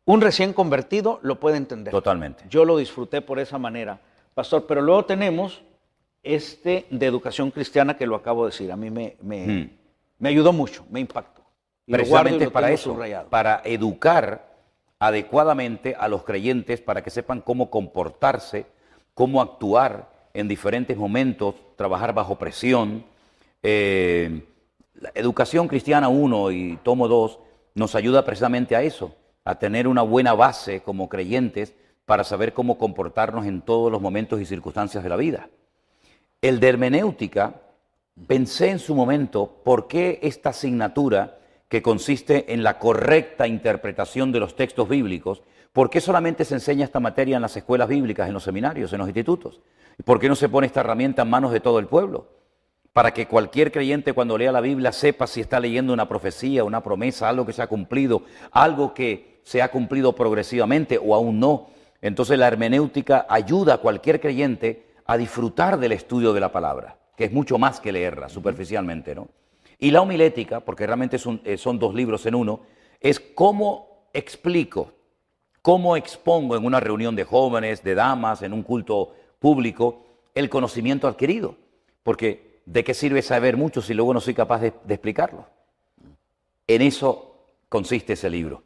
un recién convertido lo puede entender.
Totalmente.
Yo lo disfruté por esa manera, pastor, pero luego tenemos de educación cristiana que lo acabo de decir. A mí me ayudó mucho, me impactó. Y
precisamente
lo
para
tengo
eso,
subrayado.
para educar adecuadamente a los creyentes para que sepan cómo comportarse, cómo actuar en diferentes momentos, trabajar bajo presión. La Educación Cristiana 1 y Tomo 2 nos ayuda precisamente a eso, a tener una buena base como creyentes para saber cómo comportarnos en todos los momentos y circunstancias de la vida. El de hermenéutica, pensé en su momento, ¿por qué esta asignatura que consiste en la correcta interpretación de los textos bíblicos, por qué solamente se enseña esta materia en las escuelas bíblicas, en los seminarios, en los institutos? ¿Por qué no se pone esta herramienta en manos de todo el pueblo? Para que cualquier creyente cuando lea la Biblia sepa si está leyendo una profecía, una promesa, algo que se ha cumplido, algo que se ha cumplido progresivamente o aún no. Entonces la hermenéutica ayuda a cualquier creyente a disfrutar del estudio de la palabra, que es mucho más que leerla superficialmente, ¿no? Y la homilética, porque realmente son dos libros en uno, es cómo explico, cómo expongo en una reunión de jóvenes, de damas, en un culto público, el conocimiento adquirido. Porque ¿de qué sirve saber mucho si luego no soy capaz de explicarlo? En eso consiste ese libro.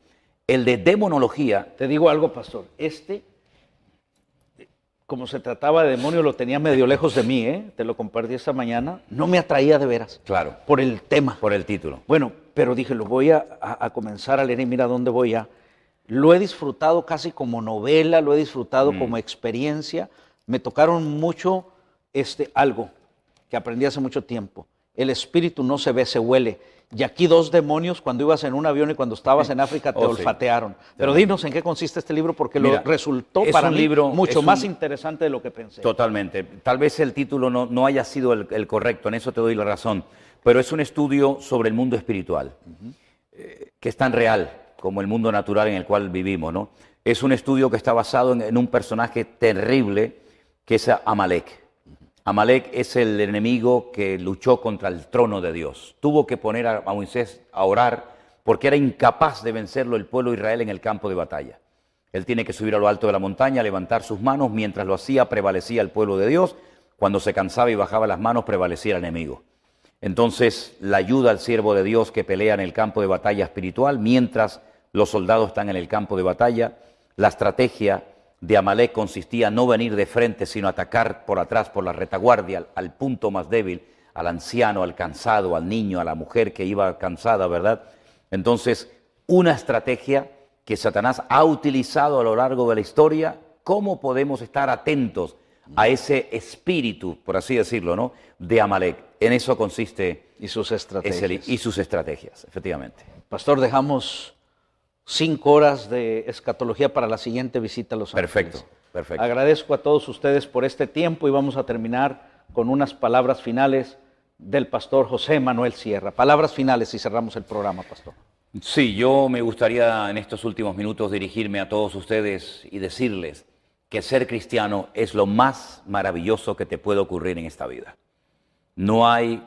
El de demonología...
Te digo algo, pastor. Como se trataba de demonio, lo tenía medio lejos de mí, ¿eh? Te lo compartí esta mañana. No me atraía de veras.
Claro.
Por el tema.
Por el título.
Bueno, pero dije, lo voy a comenzar a leer y mira dónde voy ya. Lo he disfrutado casi como novela, lo he disfrutado como experiencia. Me tocaron mucho algo que aprendí hace mucho tiempo. El espíritu no se ve, se huele. Y aquí dos demonios cuando ibas en un avión y cuando estabas en África te olfatearon. Sí. Pero dinos en qué consiste este libro porque mira, lo resultó para mí mucho más interesante de lo que pensé.
Totalmente. Tal vez el título no haya sido el correcto, en eso te doy la razón. Pero es un estudio sobre el mundo espiritual, que es tan real como el mundo natural en el cual vivimos, ¿no? Es un estudio que está basado en un personaje terrible que es Amalek. Amalek es el enemigo que luchó contra el trono de Dios. Tuvo que poner a Moisés a orar porque era incapaz de vencerlo el pueblo de Israel en el campo de batalla. Él tiene que subir a lo alto de la montaña, levantar sus manos. Mientras lo hacía, prevalecía el pueblo de Dios. Cuando se cansaba y bajaba las manos, prevalecía el enemigo. Entonces, la ayuda al siervo de Dios que pelea en el campo de batalla espiritual, mientras los soldados están en el campo de batalla, la estrategia de Amalek consistía en no venir de frente, sino atacar por atrás, por la retaguardia, al punto más débil, al anciano, al cansado, al niño, a la mujer que iba cansada, ¿verdad? Entonces, una estrategia que Satanás ha utilizado a lo largo de la historia. ¿Cómo podemos estar atentos a ese espíritu, por así decirlo, ¿no?, de Amalek? En eso consiste...
Y sus estrategias.
Y sus estrategias, efectivamente.
Pastor, dejamos 5 horas de escatología para la siguiente visita a Los Ángeles.
Perfecto, perfecto.
Agradezco a todos ustedes por este tiempo y vamos a terminar con unas palabras finales del pastor José Manuel Sierra. Palabras finales y cerramos el programa, pastor.
Sí, yo me gustaría en estos últimos minutos dirigirme a todos ustedes y decirles que ser cristiano es lo más maravilloso que te puede ocurrir en esta vida. No hay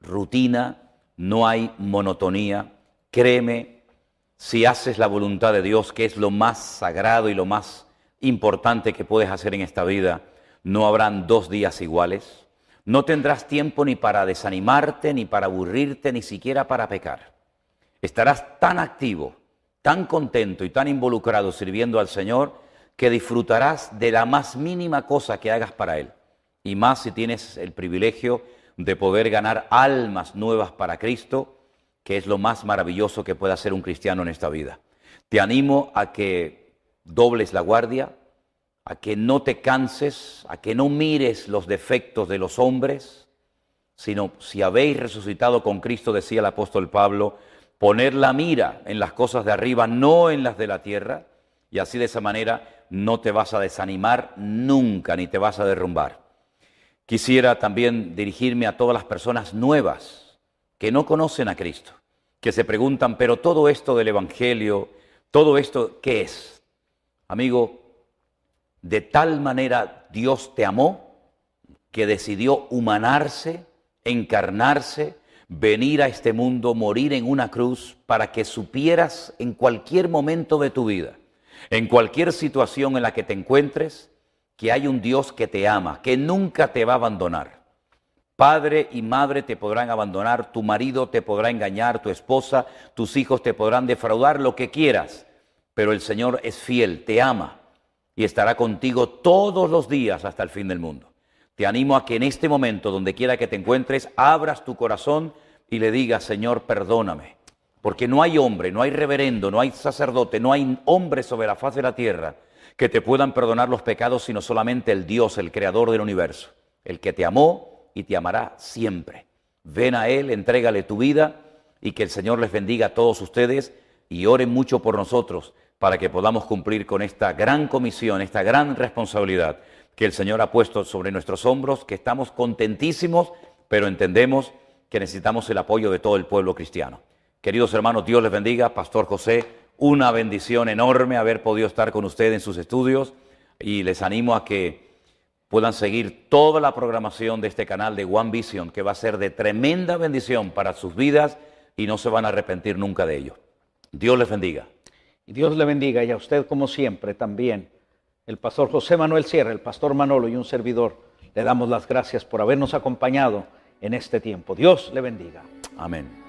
rutina, no hay monotonía. Créeme, si haces la voluntad de Dios, que es lo más sagrado y lo más importante que puedes hacer en esta vida, no habrán 2 días iguales. No tendrás tiempo ni para desanimarte, ni para aburrirte, ni siquiera para pecar. Estarás tan activo, tan contento y tan involucrado sirviendo al Señor que disfrutarás de la más mínima cosa que hagas para Él. Y más si tienes el privilegio de poder ganar almas nuevas para Cristo, que es lo más maravilloso que puede hacer un cristiano en esta vida. Te animo a que dobles la guardia, a que no te canses, a que no mires los defectos de los hombres, sino si habéis resucitado con Cristo, decía el apóstol Pablo, poner la mira en las cosas de arriba, no en las de la tierra, y así de esa manera no te vas a desanimar nunca, ni te vas a derrumbar. Quisiera también dirigirme a todas las personas nuevas que no conocen a Cristo, que se preguntan, pero todo esto del Evangelio, todo esto, ¿qué es? Amigo, de tal manera Dios te amó que decidió humanarse, encarnarse, venir a este mundo, morir en una cruz para que supieras en cualquier momento de tu vida, en cualquier situación en la que te encuentres, que hay un Dios que te ama, que nunca te va a abandonar. Padre y madre te podrán abandonar, tu marido te podrá engañar, tu esposa, tus hijos te podrán defraudar, lo que quieras, pero el Señor es fiel, te ama y estará contigo todos los días hasta el fin del mundo. Te animo a que en este momento, donde quiera que te encuentres, abras tu corazón y le digas, Señor, perdóname. Porque no hay hombre, no hay reverendo, no hay sacerdote, no hay hombre sobre la faz de la tierra que te puedan perdonar los pecados, sino solamente el Dios, el creador del universo, el que te amó y te amará siempre. Ven a Él, entrégale tu vida y que el Señor les bendiga a todos ustedes y oren mucho por nosotros para que podamos cumplir con esta gran comisión, esta gran responsabilidad que el Señor ha puesto sobre nuestros hombros, que estamos contentísimos, pero entendemos que necesitamos el apoyo de todo el pueblo cristiano. Queridos hermanos, Dios les bendiga. Pastor José, una bendición enorme haber podido estar con usted en sus estudios y les animo a que puedan seguir toda la programación de este canal de One Vision, que va a ser de tremenda bendición para sus vidas y no se van a arrepentir nunca de ello. Dios les bendiga.
Y Dios le bendiga, y a usted como siempre también. El pastor José Manuel Sierra, el pastor Manolo y un servidor, le damos las gracias por habernos acompañado en este tiempo. Dios le bendiga.
Amén.